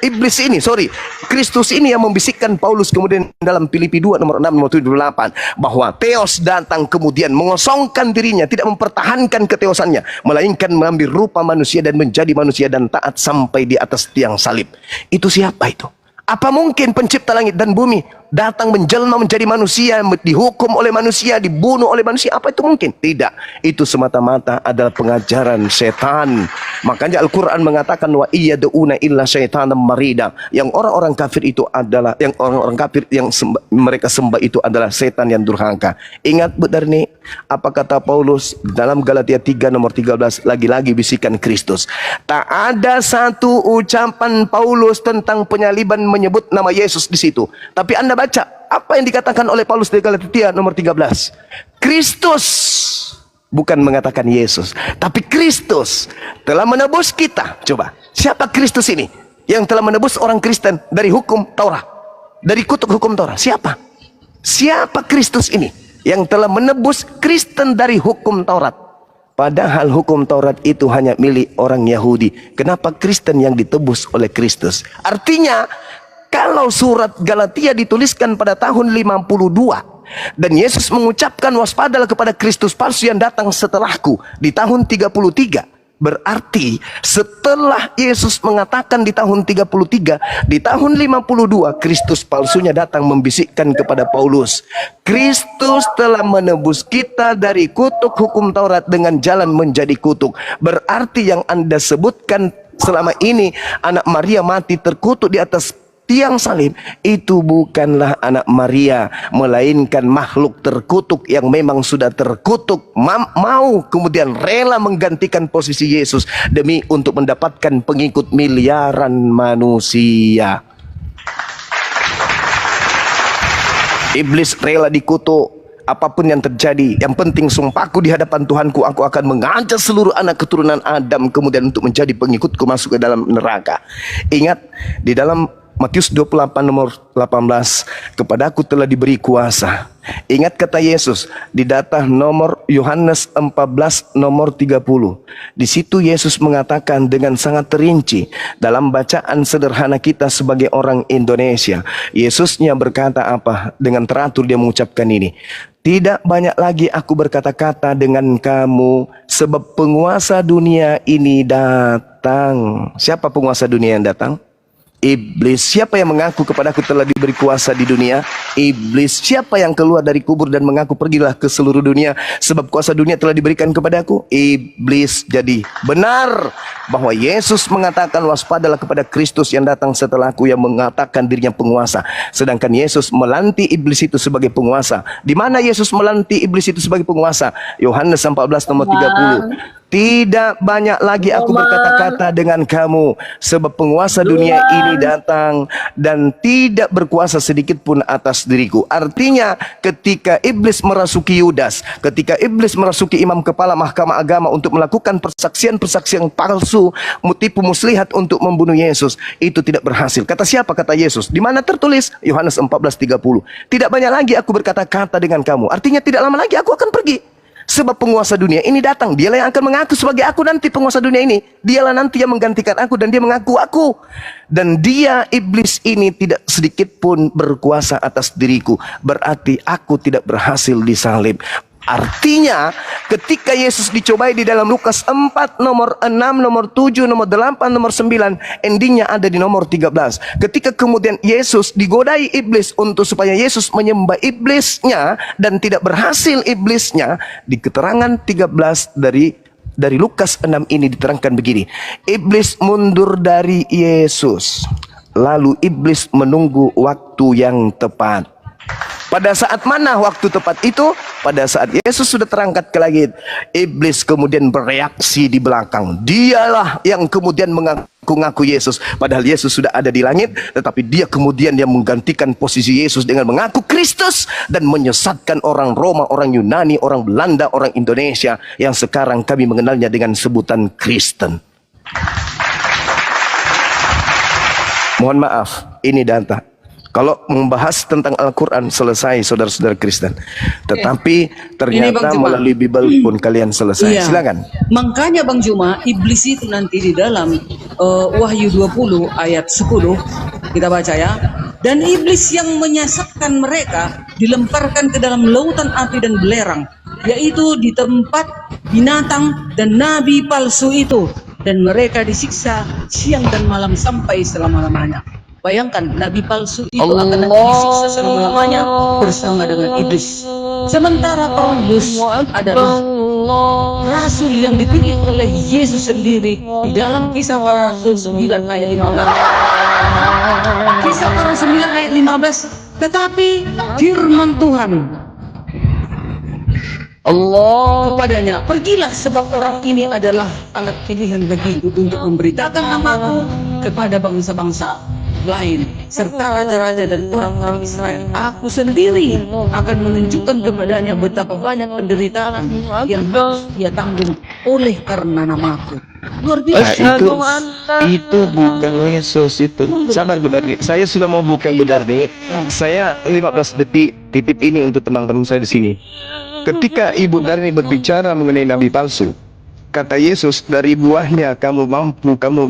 Kristus ini yang membisikkan Paulus kemudian dalam Filipi 2:6-7-8 bahwa Theos datang kemudian mengosongkan dirinya, tidak mempertahankan keteosannya, melainkan mengambil rupa manusia dan menjadi manusia dan taat sampai di atas tiang salib. Itu siapa itu? Apa mungkin pencipta langit dan bumi datang menjelma menjadi manusia, dihukum oleh manusia, dibunuh oleh manusia? Apa itu mungkin? Tidak. Itu semata-mata adalah pengajaran setan. Makanya Al-Quran mengatakan wa iyyaduuna illa syaitanan marida. Yang orang-orang kafir itu adalah, yang orang-orang kafir yang mereka sembah itu adalah setan yang durhaka. Ingat Bu Darni, apa kata Paulus dalam Galatia 3:13, lagi-lagi bisikan Kristus. Tak ada satu ucapan Paulus tentang penyaliban menyebut nama Yesus di situ. Tapi Anda baca apa yang dikatakan oleh Paulus di Galatia 13. Kristus, bukan mengatakan Yesus, tapi Kristus telah menebus kita. Coba, siapa Kristus ini yang telah menebus orang Kristen dari hukum Taurat, dari kutuk hukum Taurat? Siapa Kristus ini yang telah menebus Kristen dari hukum Taurat? Padahal hukum Taurat itu hanya milik orang Yahudi. Kenapa Kristen yang ditebus oleh Kristus? Artinya, kalau surat Galatia dituliskan pada tahun 52 dan Yesus mengucapkan waspadalah kepada Kristus palsu yang datang setelahku di tahun 33, berarti setelah Yesus mengatakan di tahun 33, di tahun 52 Kristus palsunya datang membisikkan kepada Paulus, Kristus telah menebus kita dari kutuk hukum Taurat dengan jalan menjadi kutuk. Berarti yang Anda sebutkan selama ini anak Maria mati terkutuk di atas tiang salib, itu bukanlah anak Maria, melainkan makhluk terkutuk yang memang sudah terkutuk, mau kemudian rela menggantikan posisi Yesus demi untuk mendapatkan pengikut miliaran manusia. Iblis rela dikutuk. Apapun yang terjadi, yang penting sumpahku di hadapan Tuhanku, aku akan mengajak seluruh anak keturunan Adam kemudian untuk menjadi pengikutku masuk ke dalam neraka. Ingat, di dalam Matius 28:18, kepadaku telah diberi kuasa. Ingat kata Yesus di data nomor Yohanes 14:30. Di situ Yesus mengatakan dengan sangat terinci dalam bacaan sederhana kita sebagai orang Indonesia. Yesusnya berkata apa? Dengan teratur dia mengucapkan ini. Tidak banyak lagi aku berkata-kata dengan kamu, sebab penguasa dunia ini datang. Siapa penguasa dunia yang datang? Iblis. Siapa yang mengaku kepadaku telah diberi kuasa di dunia? Iblis. Siapa yang keluar dari kubur dan mengaku pergilah ke seluruh dunia sebab kuasa dunia telah diberikan kepadaku? Iblis. Jadi benar bahwa Yesus mengatakan waspadalah kepada Kristus yang datang setelahku yang mengatakan dirinya penguasa. Sedangkan Yesus melantik iblis itu sebagai penguasa. Di mana Yesus melantik iblis itu sebagai penguasa? Yohanes 14:30. Tidak banyak lagi aku berkata-kata dengan kamu, sebab penguasa dunia ini datang dan tidak berkuasa sedikit pun atas diriku. Artinya ketika iblis merasuki Yudas, ketika iblis merasuki imam kepala mahkamah agama untuk melakukan persaksian-persaksian palsu, tipu muslihat untuk membunuh Yesus, itu tidak berhasil. Kata siapa? Kata Yesus. Di mana tertulis? Yohanes 14:30. Tidak banyak lagi aku berkata-kata dengan kamu. Artinya tidak lama lagi aku akan pergi. Sebab penguasa dunia ini datang. Dialah yang akan mengaku sebagai aku nanti penguasa dunia ini. Dialah nanti yang menggantikan aku dan dia mengaku aku. Dan dia, iblis ini, tidak sedikit pun berkuasa atas diriku. Berarti aku tidak berhasil disalib. Artinya ketika Yesus dicobai di dalam Lukas 4, nomor 6, nomor 7, nomor 8, nomor 9, endingnya ada di nomor 13. Ketika kemudian Yesus digodai iblis untuk supaya Yesus menyembah iblisnya dan tidak berhasil iblisnya, di keterangan 13 dari Lukas 6 ini diterangkan begini. Iblis mundur dari Yesus. Lalu iblis menunggu waktu yang tepat. Pada saat mana waktu tepat itu? Pada saat Yesus sudah terangkat ke langit, iblis kemudian bereaksi di belakang. Dialah yang kemudian mengaku-ngaku Yesus, padahal Yesus sudah ada di langit, tetapi dia kemudian yang menggantikan posisi Yesus dengan mengaku Kristus dan menyesatkan orang Roma, orang Yunani, orang Belanda, orang Indonesia yang sekarang kami mengenalnya dengan sebutan Kristen. Mohon maaf, ini data. Kalau membahas tentang Al-Quran selesai saudara-saudara Kristen. Tetapi ternyata melalui Bible pun kalian selesai. Iya. Silakan. Makanya Bang Juma, iblis itu nanti di dalam Wahyu 20 ayat 10 kita baca ya. Dan iblis yang menyesatkan mereka dilemparkan ke dalam lautan api dan belerang, yaitu di tempat binatang dan nabi palsu itu, dan mereka disiksa siang dan malam sampai selama-lamanya. Bayangkan, nabi palsu itu akan disiksa selama-lamanya bersama dengan iblis. Sementara Paulus adalah rasul yang dipilih oleh Yesus sendiri di dalam Kisah Para Rasul 9 ayat 15. Kisah Para Rasul 9 ayat 15. Tetapi firman Tuhan Allah kepadanya, pergilah sebab orang ini adalah anak pilihan bagiku untuk memberitakan namaku kepada bangsa-bangsa lain serta raja-raja dan orang-orang Israel. Aku sendiri akan menunjukkan kepadanya betapa banyak penderitaan yang harus ia tanggung oleh karena namaku. Luar biasa. Itu bukan Yesus itu. Sabar Budarni. Saya sudah mau buka Budarni. Saya 15 detik titip ini untuk teman-teman saya di sini. Ketika Ibu Darni berbicara mengenai nabi palsu, kata Yesus, dari buahnya kamu mampu, kamu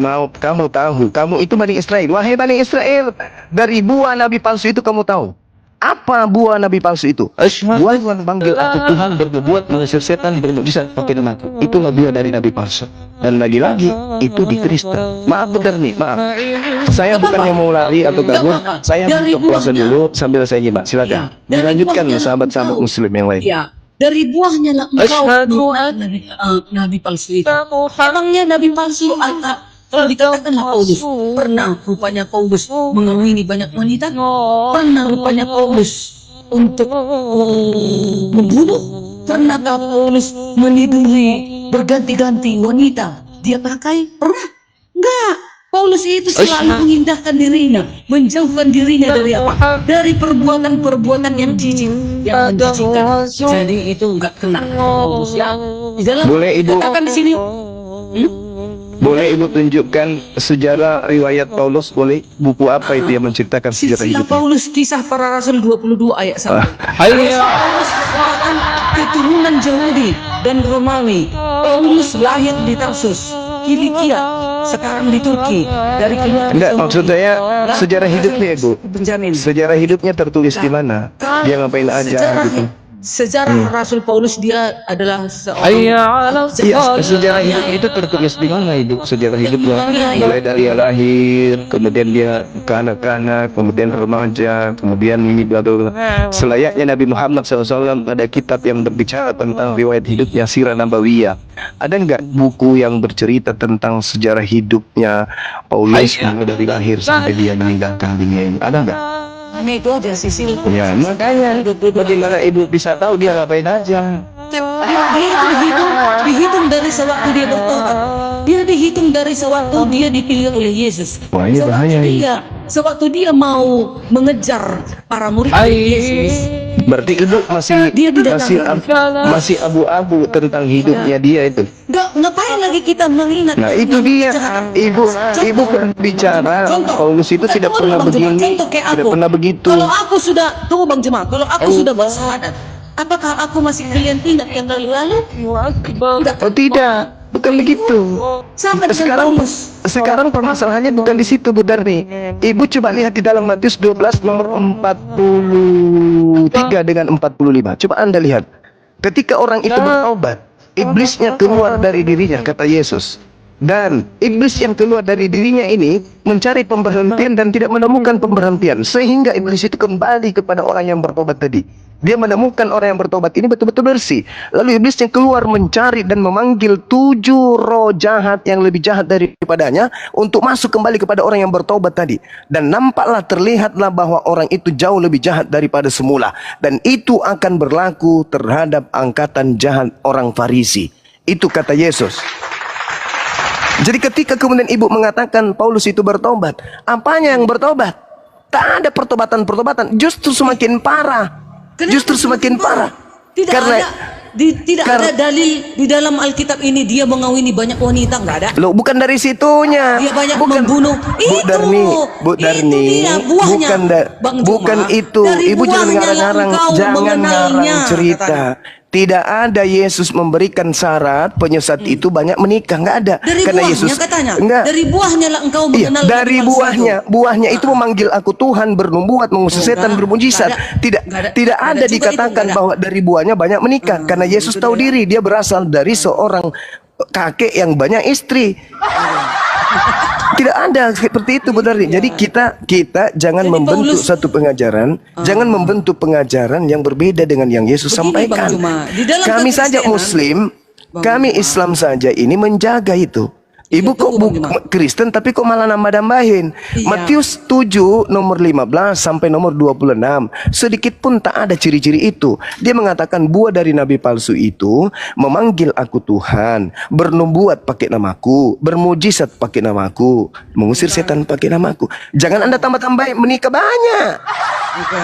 tahu, kamu itu Bani Israel. Wahai Bani Israel, dari buah nabi palsu itu kamu tahu. Apa buah nabi palsu itu? Buah yang panggil aku Tuhan, berbuat mengusir setan, bermukjizat pakai namaku. Itulah buah dari nabi palsu. Dan lagi-lagi itu di Kristen. Maaf Budarni, maaf. Saya bukan yang mau lari atau kabur. Saya buka puasa dulu sambil saya nyimak. Silakan. Dilanjutkan sahabat-sahabat Muslim yang lain. Ya, dari buahnya lah engkau nabi palsu itu. Emangnya nabi palsu kalau dikatakanlah Paulus pernah rupanya Paulus mengawini banyak wanita, pernah rupanya Paulus untuk membunuh, pernah Paulus meniduri berganti-ganti wanita dia pakai, pernah? Enggak. Paulus itu selalu mengindahkan dirinya, menjauhkan dirinya dari apa? Dari perbuatan-perbuatan yang jijik, yang menjijikkan. Jadi itu enggak kena Paulus ya. Di dalam Boleh Ibu katakan di sini. Boleh Ibu tunjukkan sejarah riwayat Paulus? Boleh? Buku apa itu yang menceritakan sejarah Silsilah hidupnya? Paulus, Kisah Para Rasul 22 ayat 1. Paulus merupakan keturunan Yahudi dan Romawi. Paulus lahir di Tarsus, Kilikia, sekarang di Turki. Dari Enggak, maksud saya sejarah hidupnya Ibu. Benjamin. Sejarah hidupnya tertulis di mana? Dia ngapain aja gitu. Sejarah Rasul Paulus, dia adalah seorang Iya, sejarah hidup itu tertulis di mana Ibu? Sejarah hidupnya mulai dari dia lahir, kemudian dia kanak-kanak, kemudian remaja, kemudian ini bla bla bla. Selayaknya Nabi Muhammad SAW ada kitab yang berbicara tentang riwayat hidupnya, Sirah Nabawiyah. Ada enggak buku yang bercerita tentang sejarah hidupnya Paulus mulai dari lahir sampai dia meninggalkan dunia ini? Ada enggak? hanya itu aja Sisil. Ya, makanya bagaimana Ibu bisa tahu dia ngapain aja? Dihitung dari sewaktu dia bertobat. Dia dihitung dari sewaktu dia dipilih oleh Yesus. Wah, ini bahaya ini. Sewaktu dia mau mengejar para murid Yesus. Berarti itu masih abu-abu tentang hidupnya dia itu. Ngapain lagi kita mengingat? Nah itu dia, ibu berbicara Paulus itu tidak pernah begini, tidak pernah begitu. Kalau aku sudah, tunggu Bang Jemaah, kalau aku sudah bersahadat, apakah aku masih kalian ingat yang lalu-lalu? Oh tidak, bukan begitu. Sekarang permasalahannya bukan di situ Bu Darni. Ibu coba lihat di dalam Matius 12 nomor 43 dengan 45. Coba Anda lihat. Ketika orang itu bertobat, iblisnya keluar dari dirinya, kata Yesus. Dan iblis yang keluar dari dirinya ini mencari pemberhentian dan tidak menemukan pemberhentian. Sehingga iblis itu kembali kepada orang yang bertobat tadi. Dia menemukan orang yang bertobat ini betul-betul bersih. Lalu iblis yang keluar mencari dan memanggil 7 roh jahat yang lebih jahat daripadanya untuk masuk kembali kepada orang yang bertobat tadi. Dan nampaklah, terlihatlah bahwa orang itu jauh lebih jahat daripada semula. Dan itu akan berlaku terhadap angkatan jahat orang Farisi. Itu kata Yesus. Jadi ketika kemudian ibu mengatakan Paulus itu bertobat, apanya yang bertobat? Tak ada pertobatan-pertobatan, justru semakin parah. Kenapa Justru semakin parah. Tidak ada dalil di dalam Alkitab ini dia mengawini banyak wanita, nggak ada. Loh, bukan dari situnya. Dia banyak bukan, membunuh. Bu Darni, dia buahnya, Bang Juma. bukan itu. Dari Ibu jangan buahnya lah ngarang-ngarang, engkau jangan mengenalnya, ngarang cerita. Tidak ada Yesus memberikan syarat penyesat itu banyak menikah, nggak ada. Dari Karena buahnya Yesus katanya. enggak. Dari buahnya lah engkau Iya, mengenal. dari buahnya itu memanggil aku Tuhan, bernubuat, mengusir setan, bermujizat. Tidak ada dikatakan bahwa dari buahnya banyak menikah. Karena Yesus tahu diri, dia berasal dari seorang kakek yang banyak istri. Tidak ada seperti itu, Bu Darni. Jadi kita jangan Jadi membentuk Paulus- satu pengajaran, jangan membentuk pengajaran yang berbeda dengan yang Yesus Begini, Bang sampaikan. Juma, di dalam Kami saja kekristenan, Muslim, Bang kami Juma. Islam saja ini menjaga itu. Ibu kok tunggu, Bang Juma. Kristen tapi kok malah nambah-nambahin. Iya. Matius 7 nomor 15 sampai nomor 26. Sedikit pun tak ada ciri-ciri itu. Dia mengatakan buah dari nabi palsu itu memanggil aku Tuhan, bernubuat pakai namaku, bermujizat pakai namaku, mengusir setan pakai namaku. Jangan Anda tambah-tambahin menikah banyak. Oke.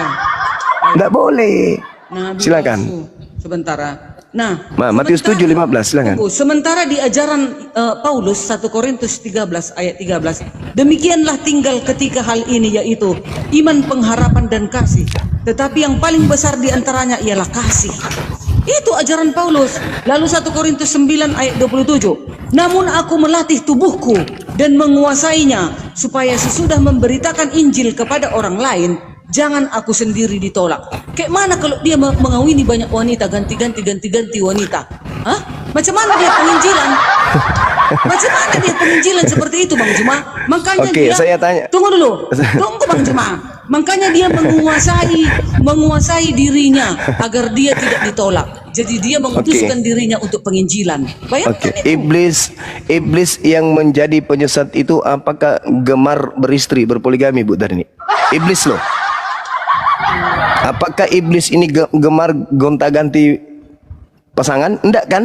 Enggak boleh. Nabi Silakan. palsu. Sebentar. Nah, Matius 7:15 silakan. Sementara di ajaran Paulus 1 Korintus 13 ayat 13, demikianlah tinggal ketika hal ini, yaitu iman, pengharapan dan kasih. Tetapi yang paling besar di antaranya ialah kasih. Itu ajaran Paulus. Lalu 1 Korintus 9 ayat 27. Namun aku melatih tubuhku dan menguasainya supaya sesudah memberitakan Injil kepada orang lain, jangan aku sendiri ditolak. Kayak mana kalau dia mengawini banyak wanita, ganti wanita? Hah? Macam mana dia penginjilan? Macam mana dia penginjilan seperti itu, Bang Juma? Makanya Oke, dia, saya tanya. Tunggu dulu. Tunggu, Bang Juma. Makanya dia menguasai dirinya agar dia tidak ditolak. Jadi dia mengutuskan dirinya untuk penginjilan. Bayangkan itu. Iblis yang menjadi penyesat itu apakah gemar beristri, berpoligami, Bu Darni? Iblis loh. Apakah iblis ini gemar gonta-ganti pasangan? Enggak kan?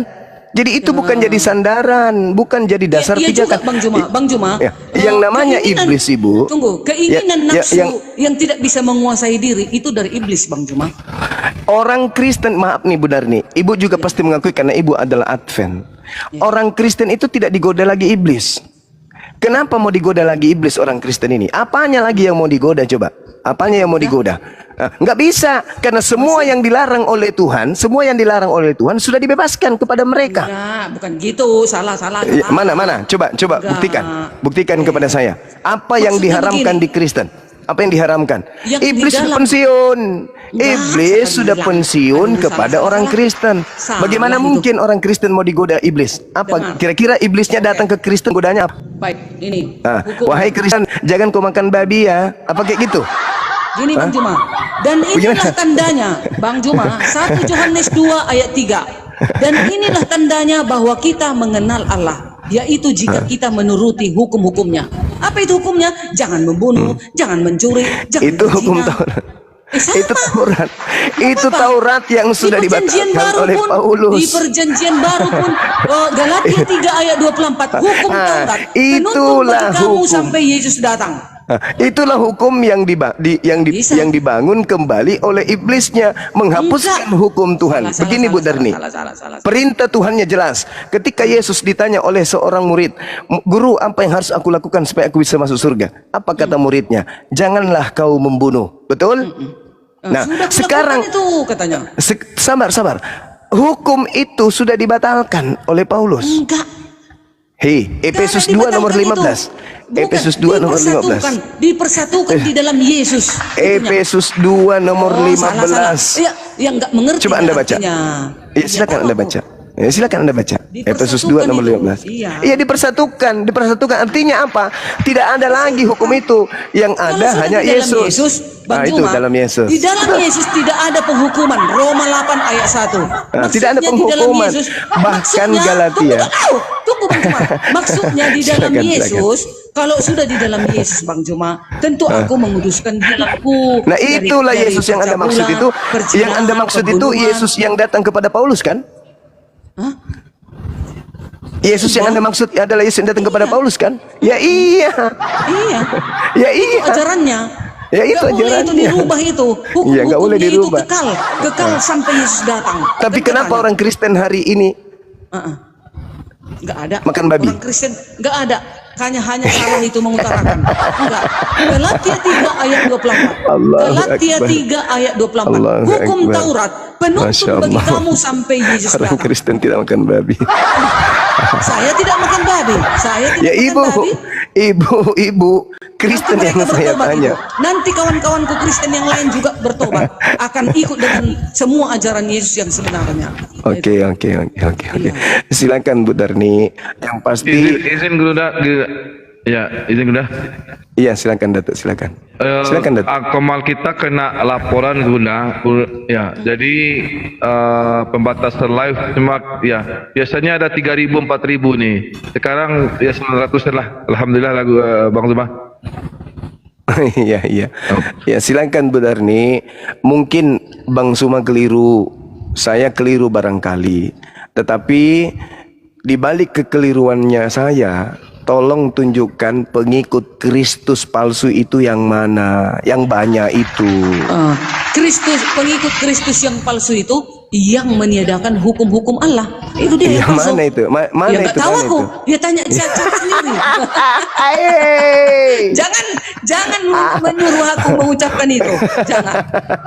Jadi itu bukan jadi sandaran, bukan jadi dasar Iya juga, pijakan. Bang Juma. Ya, yang namanya iblis, Ibu. Tunggu, keinginan nafsu yang tidak bisa menguasai diri itu dari iblis, Bang Juma. Orang Kristen, maaf nih Bu Darni, Ibu juga pasti mengakui karena Ibu adalah Advent. Orang Kristen itu tidak digoda lagi iblis. Kenapa mau digoda lagi iblis orang Kristen ini? Apanya lagi yang mau digoda coba? Apanya yang mau digoda? Nggak bisa, karena semua yang dilarang oleh Tuhan, sudah dibebaskan kepada mereka. Enggak, bukan gitu, salah. Mana? Coba buktikan kepada saya. Apa yang Maksudnya diharamkan begini. di Kristen? Apa yang diharamkan? Yang Iblis di sudah dalam- pensiun. Enggak, Iblis sudah enggak. pensiun Aduh, kepada salah. orang Kristen. Salah Bagaimana itu. mungkin orang Kristen mau digoda iblis? Apa Dengar. kira-kira iblisnya datang ke Kristen godanya apa? Baik, ini. Nah, wahai Kristen, jangan kau makan babi ya. Apa kayak gitu? Gini Bang Juma. Dan inilah tandanya, Bang Juma, 1 Yohanes 2 ayat 3. Dan inilah tandanya bahwa kita mengenal Allah, yaitu jika kita menuruti hukum-hukumnya. Apa itu hukumnya? Jangan membunuh, jangan mencuri, jangan Itu hukum berzina. Taurat. Sama. Itu Taurat. Itu Apa? Taurat yang sudah Di Perjanjian dibatalkan Baru oleh pun, Paulus. Di Perjanjian Baru pun, Galatia 3 ayat 24, hukum Taurat. Penuntun Itulah bagi kamu hukum. sampai Yesus datang. Itulah hukum yang Bisa. yang dibangun kembali oleh iblisnya, menghapuskan Enggak. hukum Tuhan. Salah, Begini Bu Darni. salah. Perintah Tuhannya jelas. Ketika Yesus ditanya oleh seorang murid, "Guru, apa yang harus aku lakukan supaya aku bisa masuk surga?" Apa kata muridnya? "Janganlah kau membunuh." Betul? Nah, Sudah sekarang itu katanya. sabar. Hukum itu sudah dibatalkan oleh Paulus. Enggak. Hei, Efesus 2 nomor 15. Efesus 2 nomor 15. Dipersatukan di dalam Yesus. Efesus 2 nomor 15. Salah. Ya, yang enggak mengerti. Coba Anda baca. artinya. Ya, silakan Anda baca. Ya, silakan Anda baca. Efesus 2 nomor 15. Iya, dipersatukan. Dipersatukan artinya apa? Tidak ada lagi hukum itu. Yang ada Kalau sudah hanya di dalam Yesus. Yesus, Bang Itu Juma, dalam Yesus. Di dalam Yesus tidak ada penghukuman. Roma 8 ayat 1. Tidak ada Maksudnya di dalam penghukuman. Yesus, Bahkan maksudnya, Galatia. Tunggu Bang Juma. Maksudnya di dalam Silakan, Yesus, kalau sudah di dalam Yesus Bang Juma, tentu aku menguduskan diriku. Nah, itulah Yesus yang Anda maksud itu. Yang Anda maksud itu Yesus yang datang kepada Paulus kan? Hah? Yesus yang Anda maksud adalah Yesus yang datang kepada Paulus kan? Ya iya. Iya. Ya Itu iya. ajarannya. Ya itu Nggak boleh itu ajarannya. dirubah itu. Iya, nggak boleh Hukum-hukumnya itu dirubah. kekal sampai Yesus datang. Tapi Kan kenapa katanya. orang Kristen hari ini Nggak ada. makan babi? Orang Kristen nggak ada. Hanya salah itu mengutarakan. Enggak. Galatia 3 ayat 24. Allahu Galatia Akbar. 3 ayat 24. Allahu Hukum Akbar. Taurat penuntut Masya bagi Allah. kamu sampai Yesus Orang datang. Kristen tidak makan babi. Saya tidak makan babi. Saya tidak Ya makan babi. ibu Kristen Nanti yang mereka saya bertobat tanya. itu. Nanti kawan-kawanku Kristen yang lain juga bertobat, akan ikut dengan semua ajaran Yesus yang sebenarnya. Oke. Silakan Bu Darni. Yang pasti, Izin Gunda, ya izin Gunda. iya silakan Datuk, silakan. Silakan Datuk. Komal kita kena laporan Gunda, ya. Jadi pembatasan live cuma ya biasanya ada 3.000 4.000 nih. Sekarang ya 900 lah. Alhamdulillah lagu Bang Zuma. Iya. Ya silakan Bu Darni. Mungkin Bang Suma keliru, saya keliru barangkali. Tetapi di balik kekeliruannya saya, tolong tunjukkan pengikut Kristus palsu itu yang mana, yang banyak itu. Pengikut Kristus yang palsu itu yang meniadakan hukum-hukum Allah. Itu dia yang Yang palsu. mana itu? Mana Ya nggak itu? tahu Mana aku. itu? Ya tanya saya sendiri. Hey. Jangan menyuruh aku mengucapkan itu. Jangan.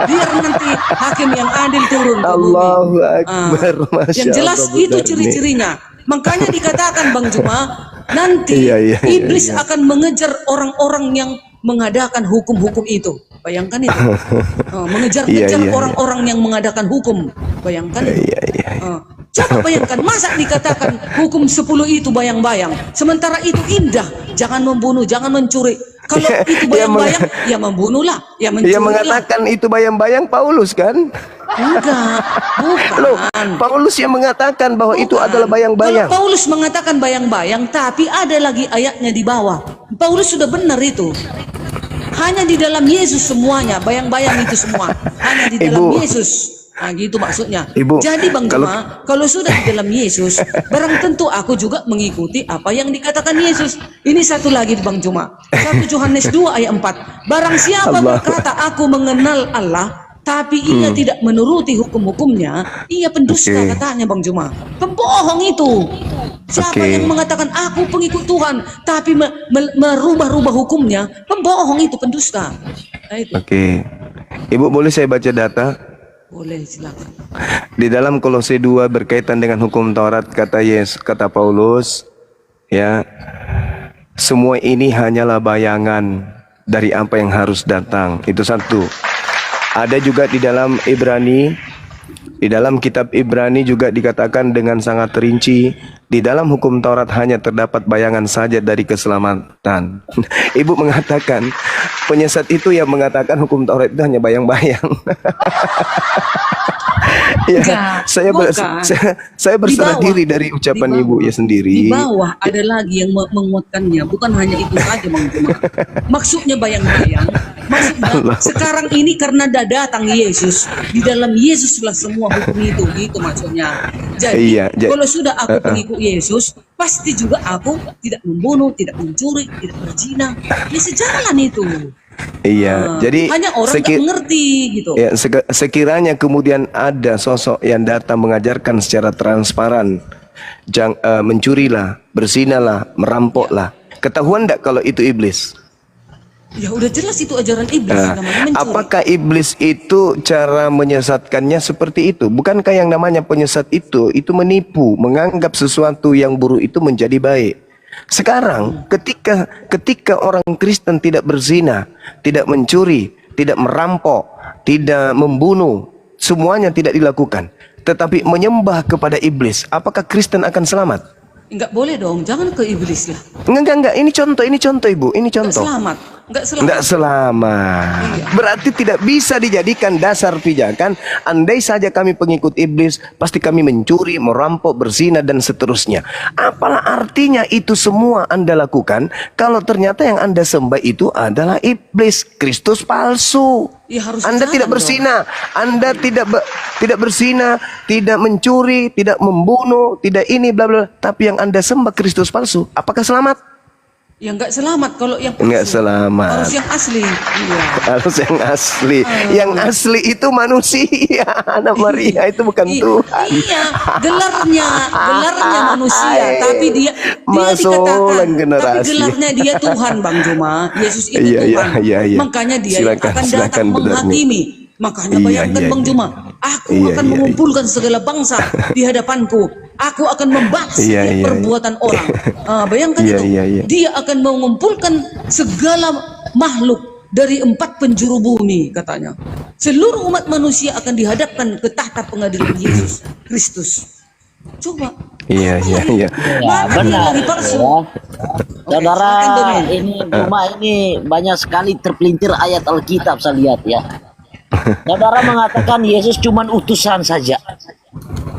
Biar nanti hakim yang adil turun ke bumi. Allahu Akbar. Masya Yang jelas Allah, Bu itu Darni. ciri-cirinya. Makanya dikatakan Bang Juma, nanti Iya. iblis akan mengejar orang-orang yang mengadakan hukum-hukum itu. Bayangkan itu. Mengejar-ngejar Iya. orang-orang yang mengadakan hukum. Bayangkan itu. Iya. Coba bayangkan, masa dikatakan hukum 10 itu bayang-bayang, sementara itu indah. Jangan membunuh, jangan mencuri. Kalau itu bayang-bayang, ya membunuhlah, ya mencuri. Dia mengatakan itu bayang-bayang Paulus kan? Enggak, bukan. Loh, Paulus yang mengatakan bahwa itu adalah bayang-bayang. Kalau Paulus mengatakan bayang-bayang, tapi ada lagi ayatnya di bawah. Paulus sudah benar itu. Hanya di dalam Yesus semuanya, bayang-bayang itu semua. Hanya di dalam Ibu. Yesus. Nah gitu maksudnya. Ibu, Jadi Bang kalau- Juma, kalau sudah di dalam Yesus, barang tentu aku juga mengikuti apa yang dikatakan Yesus. Ini satu lagi Bang Juma. 1 Yohanes 2 ayat 4. Barang siapa Allah. berkata aku mengenal Allah, tapi ia tidak menuruti hukum-hukumnya, ia pendusta Oke. katanya Bang Juma. Pembohong itu. Siapa Oke. yang mengatakan aku pengikut Tuhan, tapi merubah-rubah hukumnya, pembohong itu pendusta. Nah, itu. Oke. Ibu boleh saya baca data? Boleh, silakan. Di dalam Kolose 2 berkaitan dengan hukum Taurat, kata Paulus, ya, semua ini hanyalah bayangan dari apa yang harus datang. Itu satu. Ada juga di dalam di dalam kitab Ibrani juga dikatakan dengan sangat rinci, di dalam hukum Taurat hanya terdapat bayangan saja dari keselamatan. Ibu mengatakan, penyesat itu yang mengatakan hukum Taurat itu hanya bayang-bayang. Ya, Enggak, bukan. saya berserah Di bawah. diri dari ucapan Di bawah. ibu ya sendiri. Di bawah ada lagi yang menguatkannya, bukan hanya itu saja Bang Juma. Maksudnya bayang-bayang. Maksudnya sekarang ini karena datang Yesus, di dalam Yesuslah semua hukum itu, gitu maksudnya. Jadi Iya, kalau sudah aku pengikut Yesus, pasti juga aku tidak membunuh, tidak mencuri, tidak berzina. Ya sejalan itu. Iya, jadi Hanya orang tak mengerti gitu. ya, sekiranya kemudian ada sosok yang datang mengajarkan secara transparan, mencurilah, berzinalah, merampoklah. Ketahuan tidak kalau itu iblis? Ya udah jelas itu ajaran iblis, namanya mencuri. Apakah iblis itu cara menyesatkannya seperti itu? Bukankah yang namanya penyesat itu menipu, menganggap sesuatu yang buruk itu menjadi baik? Sekarang ketika orang Kristen tidak berzina, tidak mencuri, tidak merampok, tidak membunuh, semuanya tidak dilakukan. tetapi menyembah kepada iblis, apakah Kristen akan selamat? Enggak boleh dong, jangan ke iblis lah. Enggak. Ini contoh Ibu, ini Enggak contoh. selamat. Enggak selamat. Enggak selamat. Iya. Berarti tidak bisa dijadikan dasar pijakan. Andai saja kami pengikut iblis, pasti kami mencuri, merampok, berzina, dan seterusnya. Apalah artinya itu semua Anda lakukan kalau ternyata yang Anda sembah itu adalah iblis, Kristus palsu. Ya, harus Anda jangan tidak dong. berzina, Anda tidak berzina, tidak mencuri, tidak membunuh, tidak ini bla bla. Tapi yang Anda sembah Kristus palsu, apakah selamat? Ya enggak selamat kalau yang palsu. Enggak selamat. Harus yang asli. Iya. Harus yang asli. Yang asli itu manusia. Anak Maria itu bukan Tuhan. Iya, gelarnya manusia, Hai. tapi dia Masulan dikatakan, generasi. tapi gelarnya dia Tuhan, Bang Juma. Yesus itu Iya, Tuhan. iya. Makanya dia Silakan, akan silakan, datang Benar nih. menghakimi. Makanya Iya, bayangkan iya, Bang iya. Juma, aku Iya, akan iya, mengumpulkan segala bangsa di hadapanku. Aku akan membahas Iya, setiap iya, perbuatan orang. Bayangkan Iya, itu. iya, iya. Dia akan mengumpulkan segala makhluk dari 4 penjuru bumi, katanya. Seluruh umat manusia akan dihadapkan ke tahta pengadilan Yesus Kristus. Coba. Iya. Ya, Mana dia benar. lagi palsu? Ya. Saudara, silakan, Doni. ini Juma ini banyak sekali terpelintir ayat Alkitab saya lihat ya. Saudara mengatakan Yesus cuma utusan saja.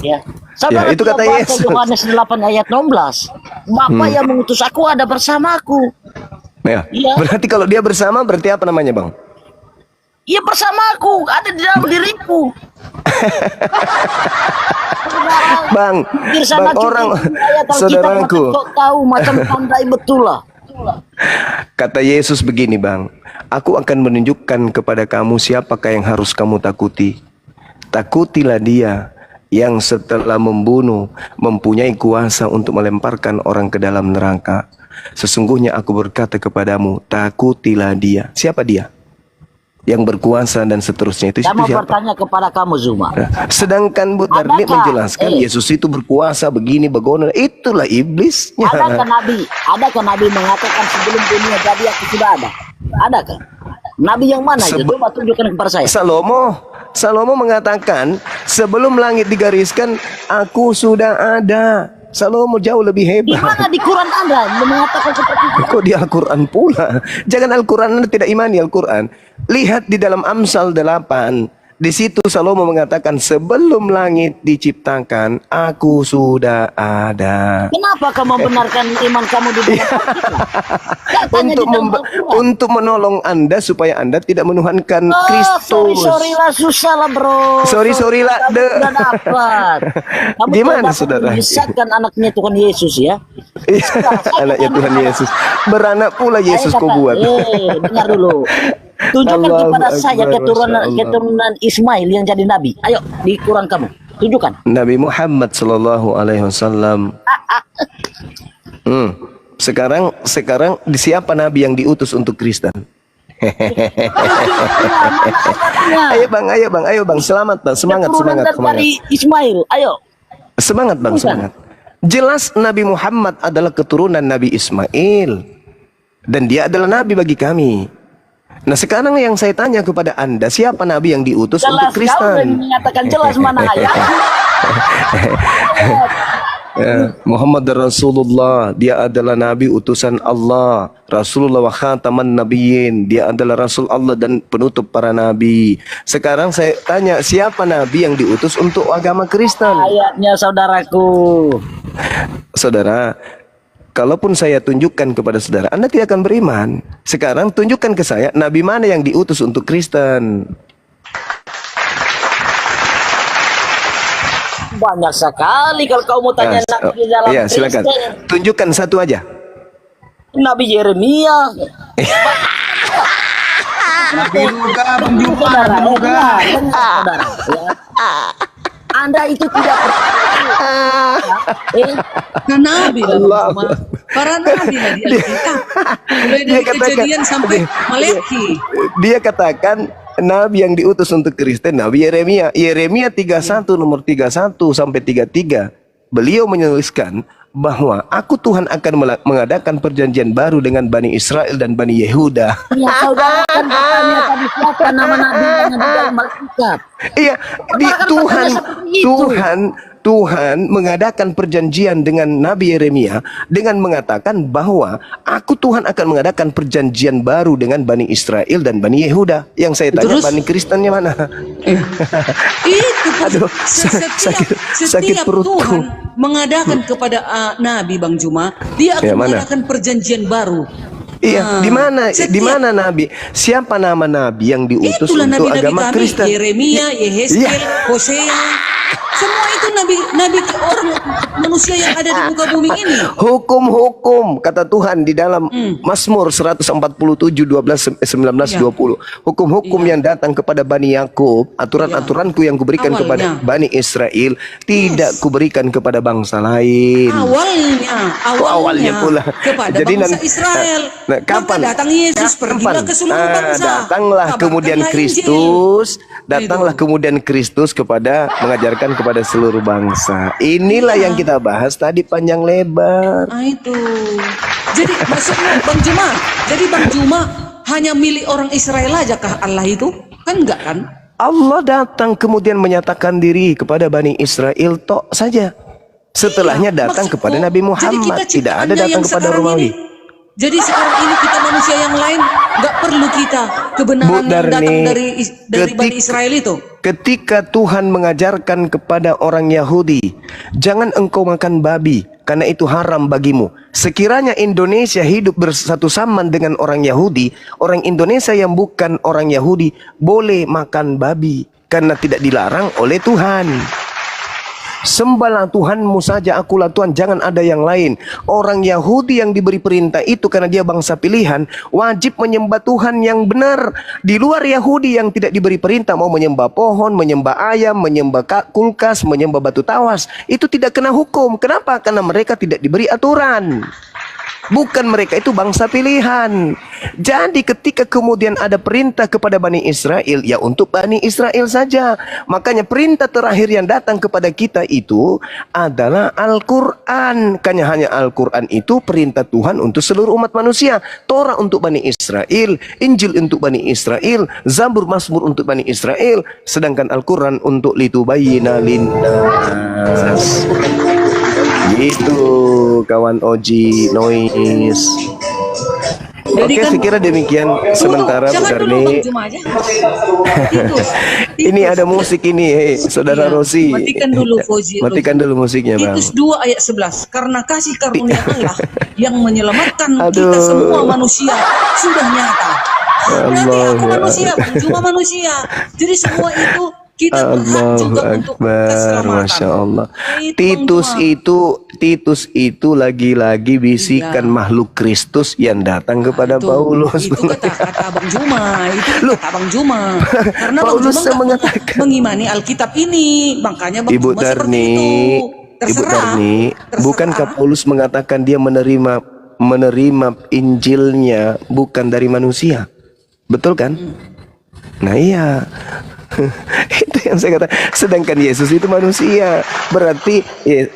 Ya. Saudara Ya, itu tidak kata baca Yesus. Yohanes 8 ayat 16. Bapa yang mengutus aku ada bersamaku. Ya. Iya. Berarti kalau dia bersama berarti apa namanya, Bang? Ia bersamaku, ada di dalam diriku. Bang, Bersama bang orang ayat Alkitab, saudaraku. maka kau tahu macam pandai betul lah. Kata Yesus begini, Bang. Aku akan menunjukkan kepada kamu siapakah yang harus kamu takuti. Takutilah dia yang setelah membunuh mempunyai kuasa untuk melemparkan orang ke dalam neraka. Sesungguhnya aku berkata kepadamu, takutilah dia. Siapa dia? Yang berkuasa dan seterusnya itu Saya mau siapa? bertanya kepada kamu Zuma. Sedangkan Bu Darni Adakah- menjelaskan eh. Yesus itu berkuasa begini begono. Itulah iblisnya. Adakah Nabi mengatakan sebelum dunia jadi aku sudah ada? Adakah? Nabi yang mana? Sebe- Coba tunjukkan kepada saya. Salomo mengatakan sebelum langit digariskan aku sudah ada. Salomo jauh lebih Di hebat. mana di Quran Anda mengatakan seperti itu? Kok di Al-Quran pula? Jangan Al-Quran Anda tidak imani Al-Quran. Lihat di dalam Amsal 8. Di situ Salomo mengatakan sebelum langit diciptakan aku sudah ada. Kenapa kamu membenarkan iman kamu di dalam Al-Quran? Katanya di dalam Al-Quran. Untuk menolong Anda supaya Anda tidak menuhankan Kristus. Sorry lah, susah lah bro. Sorry lah, Kamu de. sudah dapat. Kamu Gimana, tidak dapat saudara? menyesatkan anaknya Tuhan Yesus ya. Anaknya Tuhan Yesus. Beranak pula Yesus Saya kau kata, buat. dengar dulu. Tunjukkan Allahu kepada saya Akbar, Masya Allah. keturunan Ismail yang jadi nabi. Ayo di Quran kamu. Tunjukkan. Nabi Muhammad sallallahu alaihi wasallam. Sekarang di siapa nabi yang diutus untuk Kristen? Ayo bang, selamat bang, semangat. Keturunan dari Ismail. Ayo. Semangat bang, semangat. Jelas Nabi Muhammad adalah keturunan Nabi Ismail dan dia adalah nabi bagi kami. Nah sekarang yang saya tanya kepada Anda, siapa nabi yang diutus Jelas untuk kau Kristen? menyatakan jelas mana ayat. Muhammad Rasulullah, dia adalah nabi utusan Allah. Rasulullah wa khataman nabiyyin, dia adalah rasul Allah dan penutup para nabi. Sekarang saya tanya, siapa nabi yang diutus untuk agama Kristen? Ayatnya saudaraku. Saudara, kalaupun saya tunjukkan kepada saudara, Anda tidak akan beriman. Sekarang tunjukkan ke saya nabi mana yang diutus untuk Kristen. Banyak sekali kalau kau mau tanya nabi di dalam Iya, silakan. Kristen. Tunjukkan satu aja. Nabi Yeremia. Nabi juga, Bang Juma, Saudara, Nabi juga. saudara, ya. Anda itu tidak Nah, nabi lah Allah. Bang Juma. Para nabi lah di Alkitab. Mulai Dia dari katakan- kejadian sampai Malaki. Dia katakan nabi yang diutus untuk Kristen, Nabi Yeremia. Yeremia 31 nomor 31 sampai 33. beliau menuliskan bahwa aku Tuhan akan mengadakan perjanjian baru dengan Bani Israel dan Bani Yehuda. Ya, saudara kan bertanya tadi siapa nama nabi yang ada dalam Alkitab. Iya, Tuhan mengadakan perjanjian dengan Nabi Yeremia dengan mengatakan bahwa aku Tuhan akan mengadakan perjanjian baru dengan Bani Israel dan Bani Yehuda. Yang saya tanya, Terus? Bani Kristennya mana? Itu Aduh, sakit setiap perutku. Tuhan mengadakan kepada Nabi Bang Juma, dia akan Ya, mana? mengadakan perjanjian baru. Iya, di mana? Di mana Nabi? Siapa nama Nabi yang diutus Itulah untuk nabi-nabi agama kami, Kristen? Yeremia, Yehezkiel, Iya. Hosea. Semua itu nabi orang manusia yang ada di muka bumi ini. Hukum-hukum kata Tuhan di dalam Mazmur 147 12 19 20. Hukum-hukum yang datang kepada Bani Yakub, aturan-aturanku yang kuberikan kepada Awalnya. Bani Israel tidak kuberikan kepada bangsa lain. Awalnya pula. kepada Jadi bangsa nanti- Israel. Nah, kapan? Maka datang Yesus, pergilah ke seluruh bangsa. Datanglah kemudian Kabarkanlah Kristus, datanglah Itu. kemudian Kristus kepada mengajarkan kepada seluruh bangsa. Inilah yang kita bahas tadi panjang lebar. Itu. Jadi maksudnya Bang Juma, Bang Juma hanya milik orang Israel aja kah Allah itu? Kan enggak kan? Allah datang kemudian menyatakan diri kepada Bani Israel tok saja. Setelahnya Iya, datang maksudku, kepada Nabi jadi Muhammad, kita tidak ada ciptaannya datang yang kepada sekarang Romawi. ini. Jadi sekarang ini kita manusia yang lain nggak perlu kita kebenaran Bu yang datang Darni, dari Bani Israel itu. Ketika Tuhan mengajarkan kepada orang Yahudi, jangan engkau makan babi, karena itu haram bagimu. Sekiranya Indonesia hidup bersatu saman dengan orang Yahudi, orang Indonesia yang bukan orang Yahudi boleh makan babi, karena tidak dilarang oleh Tuhan. Sembahlah Tuhanmu saja, akulah Tuhan, jangan ada yang lain. Orang Yahudi yang diberi perintah itu karena dia bangsa pilihan, wajib menyembah Tuhan yang benar. Di luar Yahudi yang tidak diberi perintah, mau menyembah pohon, menyembah ayam, menyembah kulkas, menyembah batu tawas, itu tidak kena hukum. Kenapa? Karena mereka tidak diberi aturan. Bukan mereka itu bangsa pilihan. Jadi ketika kemudian ada perintah kepada Bani Israel, ya untuk Bani Israel saja. Makanya perintah terakhir yang datang kepada kita itu adalah Al-Quran. Karena hanya Al-Quran itu perintah Tuhan untuk seluruh umat manusia. Torah untuk Bani Israel, Injil untuk Bani Israel, Zabur Mazmur untuk Bani Israel. Sedangkan Al-Quran untuk litubayyina linnas. Gitu kawan Oji Noise. Jadi Oke, kan- saya kira demikian sementara Bu Jangan dulu Darni. Bang Juma aja. Titus. Ini ada musik ini, Saudara Iya, Rosi. matikan dulu, Fauzi. Matikan dulu musiknya, Bang. Titus 2 ayat 11. Karena kasih karunia Allah yang menyelamatkan kita Aduh. semua manusia sudah nyata. Berarti Allah aku ya. manusia, Bang Juma manusia. Jadi semua itu kita berhak juga Allahu untuk Akbar, keselamatan. Masya Allah. Itu, Bang Juma. Titus itu lagi-lagi bisikan Iya. makhluk Kristus yang datang kepada Paulus. Itu kata Bang Juma, itu Loh. kata Bang Juma. Karena Bang Paulus Juma yang nggak mengatakan. mengimani Alkitab ini, makanya Bang Ibu Juma seperti Darni, itu. Ibu Darni, Terserah. bukankah Paulus mengatakan dia menerima Injilnya bukan dari manusia? Betul kan? Nah iya. Itu yang saya kata. Sedangkan Yesus itu manusia. Berarti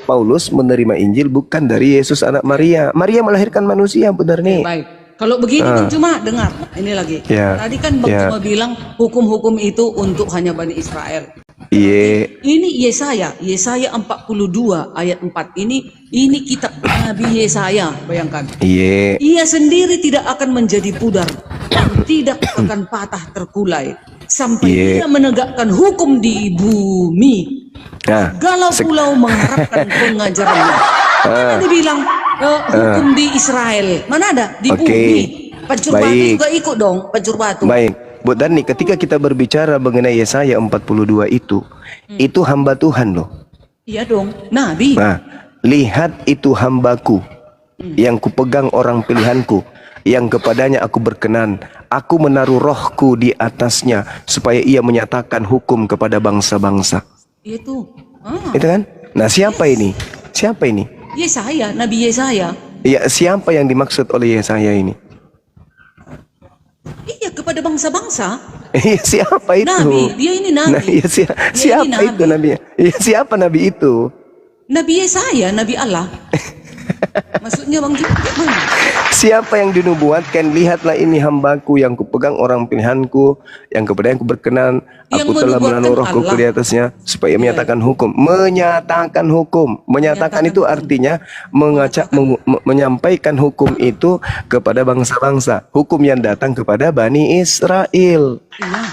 Paulus menerima Injil bukan dari Yesus anak Maria. Maria melahirkan manusia, benar nih. Baik. Kalau begini Bang Juma, dengar. Ini lagi. Ya. Tadi kan Bang Ya. Juma bilang hukum-hukum itu untuk hanya Bani Israel. Iya. Ini Yesaya 42 ayat 4 ini kitab Nabi Yesaya, bayangkan. Iya. Ia sendiri tidak akan menjadi pudar dan tidak akan patah terkulai sampai Iya. ia menegakkan hukum di bumi. Nah, Galau pulau mengharapkan pengajarannya. Mana dibilang hukum di Israel? Mana ada di Oke. bumi? Pancur batu Baik. juga ikut dong, pancur batu. baik. Bu Dani, ketika kita berbicara mengenai Yesaya 42 itu hamba Tuhan loh. Iya dong, Nabi. Nah, lihat itu hambaku yang kupegang orang pilihanku, yang kepadanya aku berkenan. Aku menaruh rohku di atasnya supaya ia menyatakan hukum kepada bangsa-bangsa. Itu. Itu kan? Nah, siapa ini? Siapa ini? Yesaya, Nabi Yesaya. Ya, siapa yang dimaksud oleh Yesaya ini? Iya, kepada bangsa-bangsa. Iya, siapa itu? Nabi, dia ini nabi. Nah, iya, Dia siapa ini itu nabi? Iya, siapa nabi itu? Nabi Yesaya, Nabi Allah. Maksudnya Bang Juma gimana? Siapa yang dinubuatkan, lihatlah ini hambaku yang kupegang orang pilihanku, yang kepada yang berkenan, Yang aku telah menubuatkan menaruh rohku Allah. di atasnya supaya menyatakan hukum. Menyatakan itu artinya menyampaikan hukum itu kepada bangsa-bangsa. Hukum yang datang kepada Bani Israel. Iya.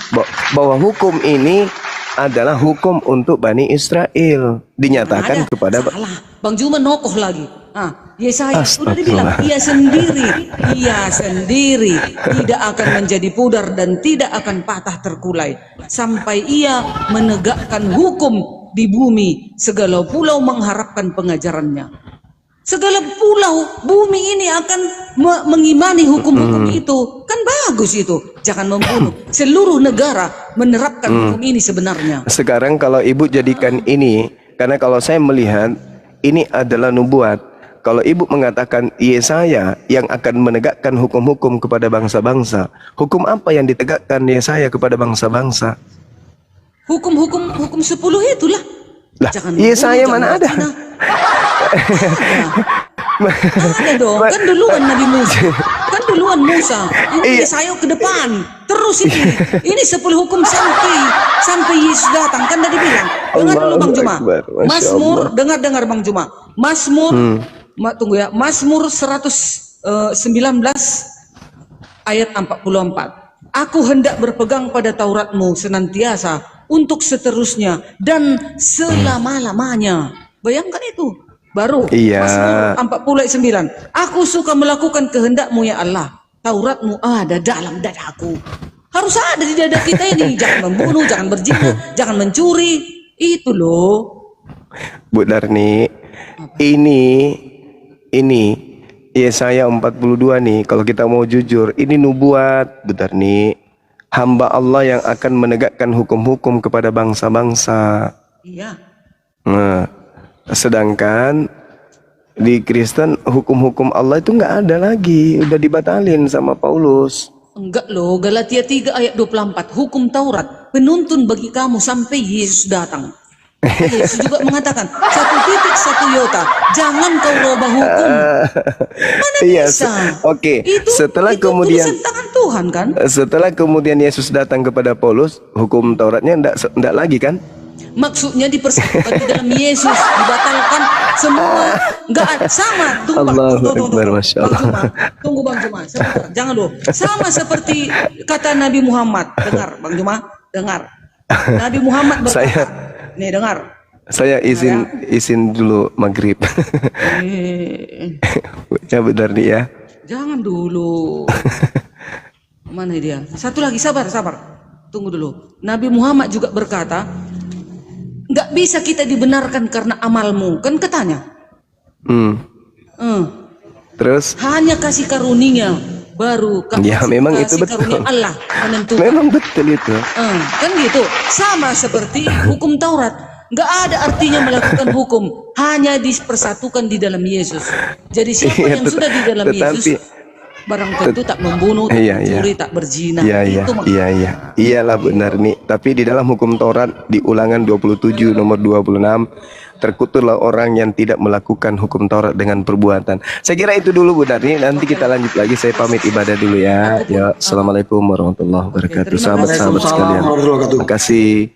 Bahwa hukum ini adalah hukum untuk Bani Israel. Dinyatakan Ada. kepada Salah. Bang Juma nokoh lagi. Yesaya sudah dibilang Astagfirullah. ia sendiri tidak akan menjadi pudar dan tidak akan patah terkulai sampai ia menegakkan hukum di bumi. Segala pulau mengharapkan pengajarannya. Segala pulau bumi ini akan mengimani hukum-hukum itu. Kan bagus itu. Jangan membunuh. Seluruh negara menerapkan hukum ini sebenarnya. Sekarang kalau ibu jadikan ini, karena kalau saya melihat ini adalah nubuat. Kalau ibu mengatakan Yesaya yang akan menegakkan hukum-hukum kepada bangsa-bangsa, hukum apa yang ditegakkan Yesaya kepada bangsa-bangsa? Hukum 10 itulah. Lah, Jangan Yesaya membunuh, mana jangan ada? berzina. Ada dong, kan duluan Nabi Musa. Kan duluan Musa. Ini Iya. Yesaya ke depan. Terus ini 10 hukum sampai Yesus datang. Kan tadi bilang. Dengar dulu Bang Juma. Akbar, Masya Mazmur, Allah. dengar Bang Juma. Mazmur, tunggu ya. Mazmur 119 ayat 44. Aku hendak berpegang pada Tauratmu senantiasa untuk seterusnya dan selama-lamanya. Bayangkan itu. Baru Iya. Mazmur 49. Aku suka melakukan kehendakmu ya Allah. Tauratmu ada dalam dadaku. Harus ada di dada kita ini. Jangan membunuh, jangan berzina, jangan mencuri. Itu loh. Bu Darni, ini Yesaya 42 nih, kalau kita mau jujur, ini nubuat, Bu Darni. Hamba Allah yang akan menegakkan hukum-hukum kepada bangsa-bangsa. Iya. Nah, sedangkan di Kristen hukum-hukum Allah itu nggak ada lagi, udah dibatalin sama Paulus. Enggak loh, Galatia 3 ayat 24. Hukum Taurat penuntun bagi kamu sampai Yesus datang. Yesus juga mengatakan, 1 iota, jangan kau rubah hukum. Mana Iya, bisa? oke. Setelah itu kemudian tulisan tangan Tuhan kan? Setelah kemudian Yesus datang kepada Paulus, hukum Tauratnya enggak lagi kan? Maksudnya dipersatukan di dalam Yesus, dibatalkan semua. Enggak ada, sama. Allahu Akbar, Masya Allah. Tunggu Bang Juma, sebentar. Jangan dulu. Sama seperti kata Nabi Muhammad. Dengar Bang Juma, dengar. Nabi Muhammad berkata, nih dengar. Saya izin dulu maghrib. Ya benar nih ya. Jangan dulu. Mana dia? Satu lagi, sabar. Tunggu dulu. Nabi Muhammad juga berkata, nggak bisa kita dibenarkan karena amalmu. Kan katanya. Terus? Hanya kasih karunia baru. Ya memang itu betul. Karunia Allah menentukan. Memang betul itu. Kan gitu. Sama seperti hukum Taurat. Nggak ada artinya melakukan hukum. Hanya dipersatukan di dalam Yesus. Jadi siapa yang sudah di dalam Yesus, barang tentu tak membunuh, tak mencuri, tak berzina. Iyalah benar nih. Tapi di dalam hukum Taurat di Ulangan 27 nomor 26, terkutuklah orang yang tidak melakukan hukum Taurat dengan perbuatan. Saya kira itu dulu Bu Darni. Nanti kita lanjut lagi. Saya pamit ibadah dulu ya. Ya, assalamualaikum warahmatullahi wabarakatuh. Sahabat-sahabat sekalian. Terima kasih.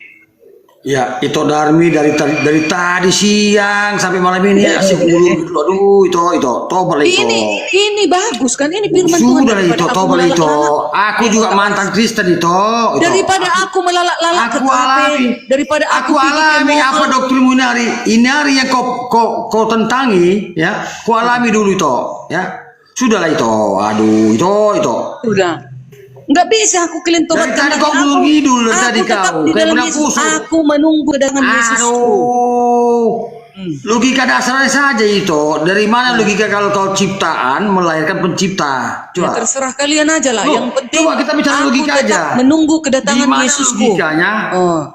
Ya, itu Darmi dari tadi siang sampai malam ini asik dulu. Aduh, itu tobat itu. Ini bagus kan? Ini firman Tuhan. Sudah itu tobat itu. Aku juga mantan Kristen itu. Daripada aku melalak-lalak ke kafe, daripada aku alami apa doktrinmu ini hari yang kau tentangi ya. Ku alami dulu itu ya. Sudahlah itu. Aduh, itu. Sudah. Nggak bisa aku kelentoran tadi kau belum ngidul tadi kau. Di dalam Yesus. Aku menunggu dengan Yesusku. Logika dasarnya saja itu. Dari mana logika kalau kau ciptaan melahirkan pencipta? Coba. Ya, terserah kalian aja lah. Yang penting coba kita bicara logika aja. Menunggu kedatangan Yesusku. Logikanya?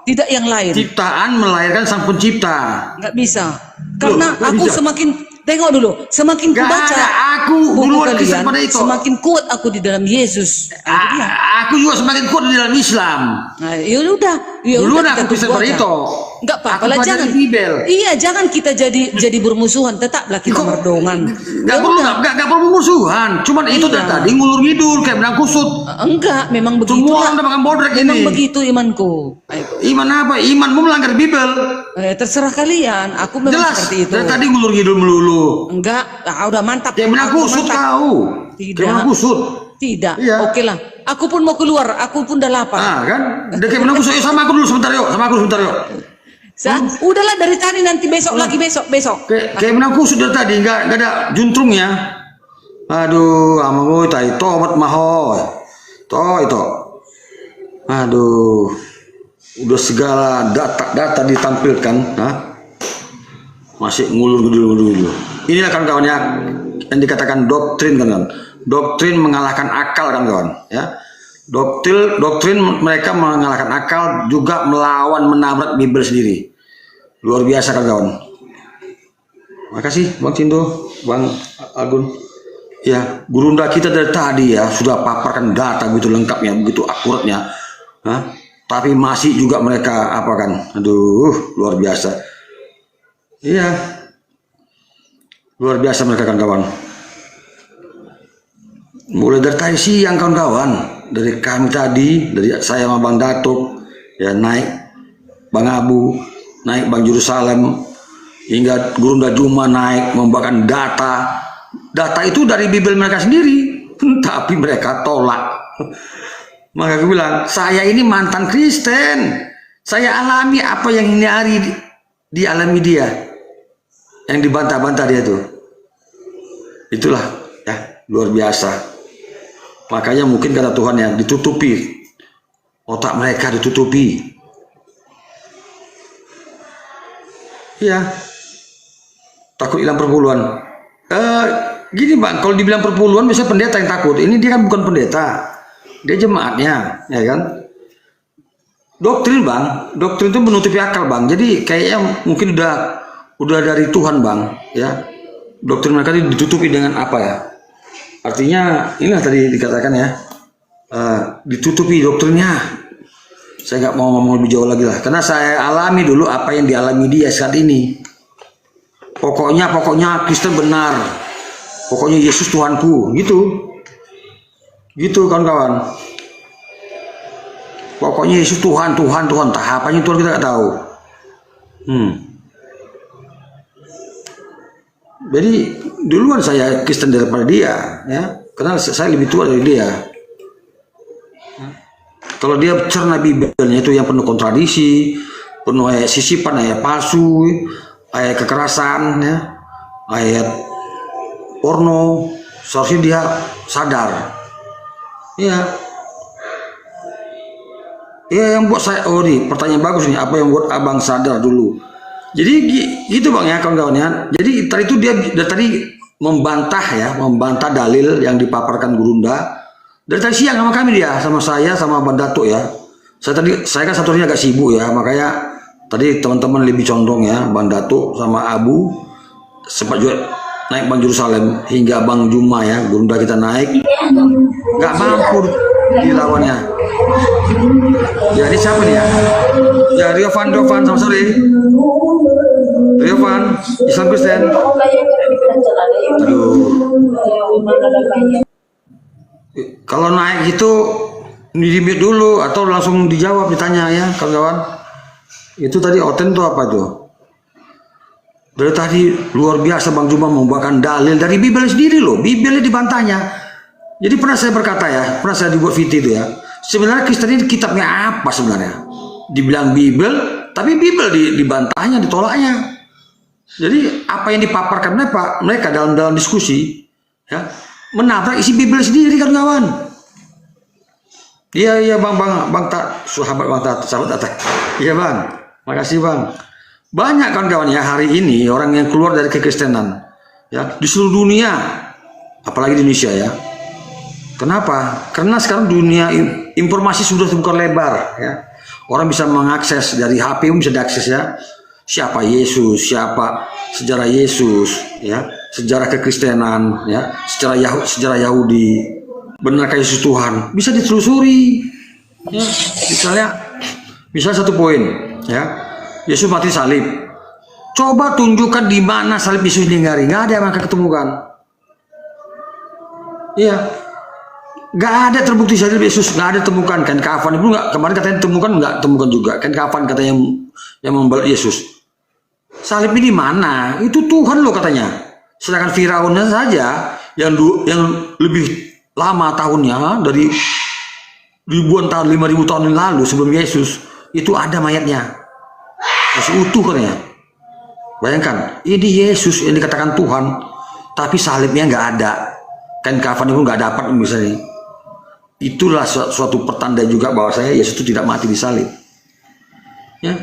Tidak yang lain. Ciptaan melahirkan sang pencipta. Nggak bisa. Karena aku semakin Tengok dulu, semakin ku Gak baca ada, aku buku duluan Kristen kalian, pada itu. semakin kuat aku di dalam Yesus. Itu dia. Aku juga semakin kuat di dalam Islam. Nah, ya udah, Duluan kita aku Kristen tunggu pada aja. itu. Enggak apa-apa Aku lah, pelajari jangan. Bibel. Iya, jangan kita jadi bermusuhan, tetaplah kita Kok- merdongan. Gak Ya perlu, udah. gak perlu musuhan. Cuman itu Iya. tadi ngulur ngidul kayak benang kusut. Enggak, memang begitu. Semua orang udah makan bodrek Memang ini. begitu imanku. Ayo. Iman apa? Imanmu melanggar Bibel. Terserah kalian, aku memang Jelas. seperti itu. Dari tadi ngulur ngidul melulu. Enggak, udah mantap. Kayak benang Aku kusut mantap. kau. Tidak. Kayak benang kusut. Tidak. Iya. Oke lah. Aku pun mau keluar, aku pun udah lapar. Ah kan? Udah kayak benang kusut. Yuk sama aku dulu sebentar yuk. Sama aku sebentar yuk. Udahlah dari tadi, nanti besok lagi besok. Kayak benang kusut dari tadi. Gak ada juntrungnya. Aduh, amang tai tomat maho. Itu. Aduh. Udah segala data ditampilkan, masih ngulur dulu. Inilah kawan-kawan ya, yang dikatakan doktrin kan. Doktrin mengalahkan akal kan kawan, ya. Doktrin mereka mengalahkan akal, juga melawan menabrak Bibel sendiri. Luar biasa kan kawan. Makasih Bang Cindo, Bang Agun. Ya, gurunda kita dari tadi ya sudah paparkan data begitu lengkapnya, begitu akuratnya. Tapi masih juga mereka apa kan? Aduh, luar biasa. Iya. Luar biasa mereka kan kawan. Mulai dari tadi siang kawan-kawan, dari kami tadi, dari saya sama Bang Datuk, ya naik Bang Abu, naik Bang Jerusalem, hingga Gurunda Juma naik membawakan data. Data itu dari Bibel mereka sendiri, tapi mereka tolak. Maka aku bilang, saya ini mantan Kristen. Saya alami apa yang ini hari dialami dia. Yang dibantah-bantah dia tuh. Itulah ya, luar biasa. Makanya mungkin kata Tuhan ya, ditutupi. Otak mereka ditutupi. Ya. Takut hilang perpuluhan. Gini Bang, kalau dibilang perpuluhan biasanya pendeta yang takut. Ini dia kan bukan pendeta. Dia jemaatnya, ya kan? Doktrin Bang, doktrin itu menutupi akal Bang. Jadi kayaknya mungkin udah dari Tuhan Bang, ya. Doktrin mereka ditutupi dengan apa ya? Artinya inilah tadi dikatakan ya, ditutupi doktrinnya. Saya nggak mau ngomong lebih jauh lagi lah, karena saya alami dulu apa yang dialami dia saat ini. Pokoknya Kristen benar. Pokoknya Yesus Tuhanku, gitu kawan-kawan. Pokoknya Yesus Tuhan. Tahapannya Tuhan kita nggak tahu. Jadi duluan saya Kristen daripada dia, ya, karena saya lebih tua dari dia. Kalau dia cerna Bibelnya itu yang penuh kontradiksi, penuh ayat sisipan, ayat palsu, ayat kekerasan, ya, ayat porno, seharusnya dia sadar. Iya. Iya, yang buat saya, pertanyaan bagus nih, apa yang buat abang sadar dulu? Jadi gitu Bang ya kawan-kawan ya. Jadi tadi itu dia tadi membantah dalil yang dipaparkan Gurunda. Dari tadi siang sama kami dia, sama saya, sama Bang Datuk ya. Saya kan satu hari agak sibuk ya, makanya tadi teman-teman lebih condong ya, Bang Datuk sama Abu sempat juga naik Bang Jerusalem hingga Bang Juma ya, Gurunda kita naik. Nggak mampu dilawannya. Ya ini siapa nih ya? Ya Riovan sama sore. Riovan, Islam Kristen. Aduh. Kalau naik gitu di-mute dulu atau langsung dijawab ditanya ya kawan-kawan. Itu tadi Oten tuh apa tuh? Dari tadi luar biasa Bang Juma membawakan dalil dari Bibel sendiri loh. Bibelnya dibantahnya. Jadi pernah saya berkata ya, pernah saya dibuat video itu ya. Sebenarnya Kristen ini kitabnya apa sebenarnya? Dibilang Bibel, tapi Bibel dibantahnya, ditolaknya. Jadi apa yang dipaparkan mereka dalam diskusi, ya, menabrak isi Bibel sendiri kan kawan. Iya bang sahabat Tat. Iya Bang, makasih Bang. Banyak kawan-kawan ya hari ini orang yang keluar dari kekristenan, ya, di seluruh dunia, apalagi di Indonesia ya. Kenapa? Karena sekarang dunia informasi sudah terbuka lebar ya. Orang bisa mengakses dari HP bisa diakses ya. Siapa Yesus, siapa sejarah Yesus ya. sejarah kekristenan, ya, sejarah Yahudi, benarkah Yesus Tuhan, bisa ditelusuri. Ya, misalnya satu poin, ya, Yesus mati salib. Coba tunjukkan di mana salib Yesus diingkari, nggak ada yang akan ketemukan. Iya, nggak ada terbukti salib Yesus, nggak ada temukan. Kain kafan itu nggak, kemarin katanya temukan, nggak temukan juga. Kain kafan katanya yang membalut Yesus. Salib ini di mana? Itu Tuhan loh katanya. Sedangkan Firaunnya saja yang lebih lama tahunnya, dari ribuan tahun, 5.000 tahun yang lalu sebelum Yesus, itu ada mayatnya, masih utuh katanya. Bayangkan, ini Yesus yang dikatakan Tuhan, tapi salibnya nggak ada, kain kafan itu nggak dapat misalnya. Itulah suatu pertanda juga bahwa Yesus itu tidak mati di salib. Ya,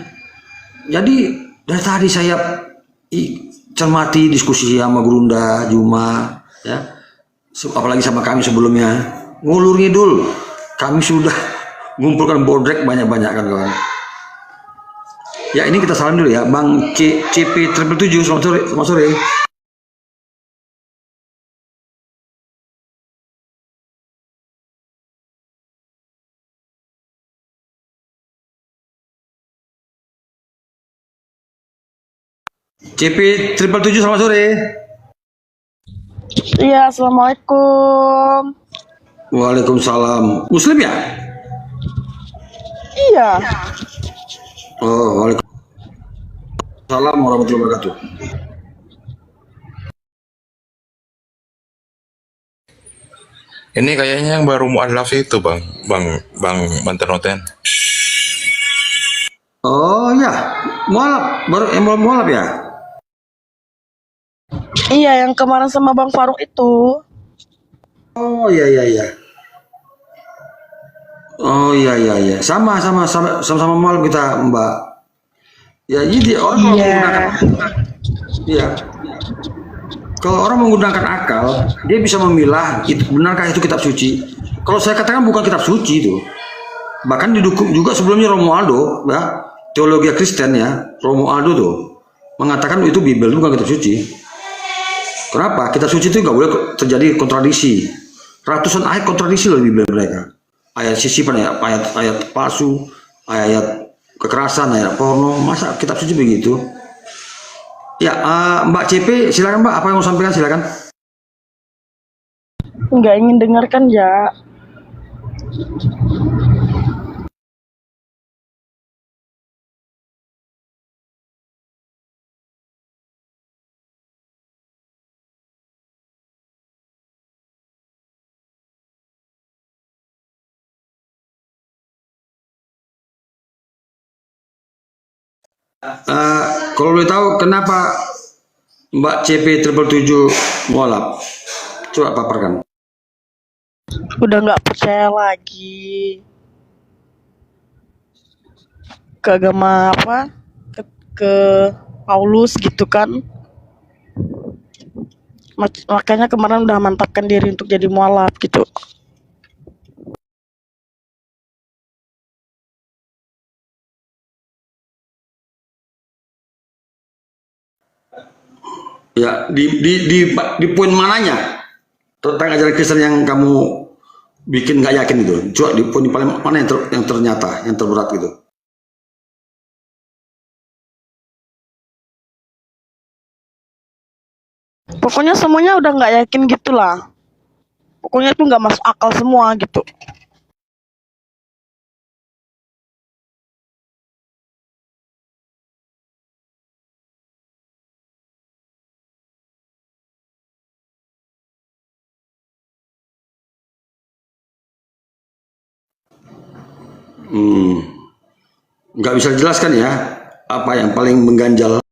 jadi dari tadi saya cermati diskusi sama Gurunda, Juma, ya, apalagi sama kami sebelumnya, ngulur ngidul, kami sudah mengumpulkan bodrek banyak-banyak kan kawan. Ya, ini kita salam dulu ya, Bang CP 777, selamat sore. CP 777, selamat sore. Iya, assalamualaikum. Waalaikumsalam. Muslim ya? Iya, Oh, waalaikumsalam warahmatullahi wabarakatuh. Ini kayaknya yang baru mualaf itu bang Manternoten. Oh ya, mualaf, baru mualaf ya? iya yang kemarin sama Bang Faruk itu. Oh iya. Oh iya. Sama mualaf kita, Mbak. Ya, jadi orang kalau menggunakan, iya. Kalau orang menggunakan akal, dia bisa memilah benarkah itu kitab suci. Kalau saya katakan bukan kitab suci itu. Bahkan didukung juga sebelumnya Romualdo, ya, teologi Kristen ya, Romualdo tuh mengatakan itu Bible, bukan kitab suci. Kenapa? Kitab suci itu nggak boleh terjadi kontradiksi. Ratusan ayat kontradiksi loh di Bible mereka. Ayat sisipan, ayat palsu, ayat kekerasan, ayat porno. Masa kitab suci begitu? Ya, Mbak CP, silakan Mbak, apa yang mau sampaikan, silakan. Nggak ingin dengarkan ya. Kalau boleh tahu kenapa Mbak CP 777 mualaf? Coba paparkan. Udah nggak percaya lagi ke agama apa? Ke Paulus gitu kan. Makanya kemarin udah mantapkan diri untuk jadi mualaf gitu. Ya, di poin mananya tentang ajaran Kristen yang kamu bikin nggak yakin itu? Coba di poin paling mana yang ternyata, yang terberat gitu? Pokoknya semuanya udah nggak yakin gitulah. Pokoknya itu nggak masuk akal semua gitu. Nggak bisa dijelaskan ya apa yang paling mengganjal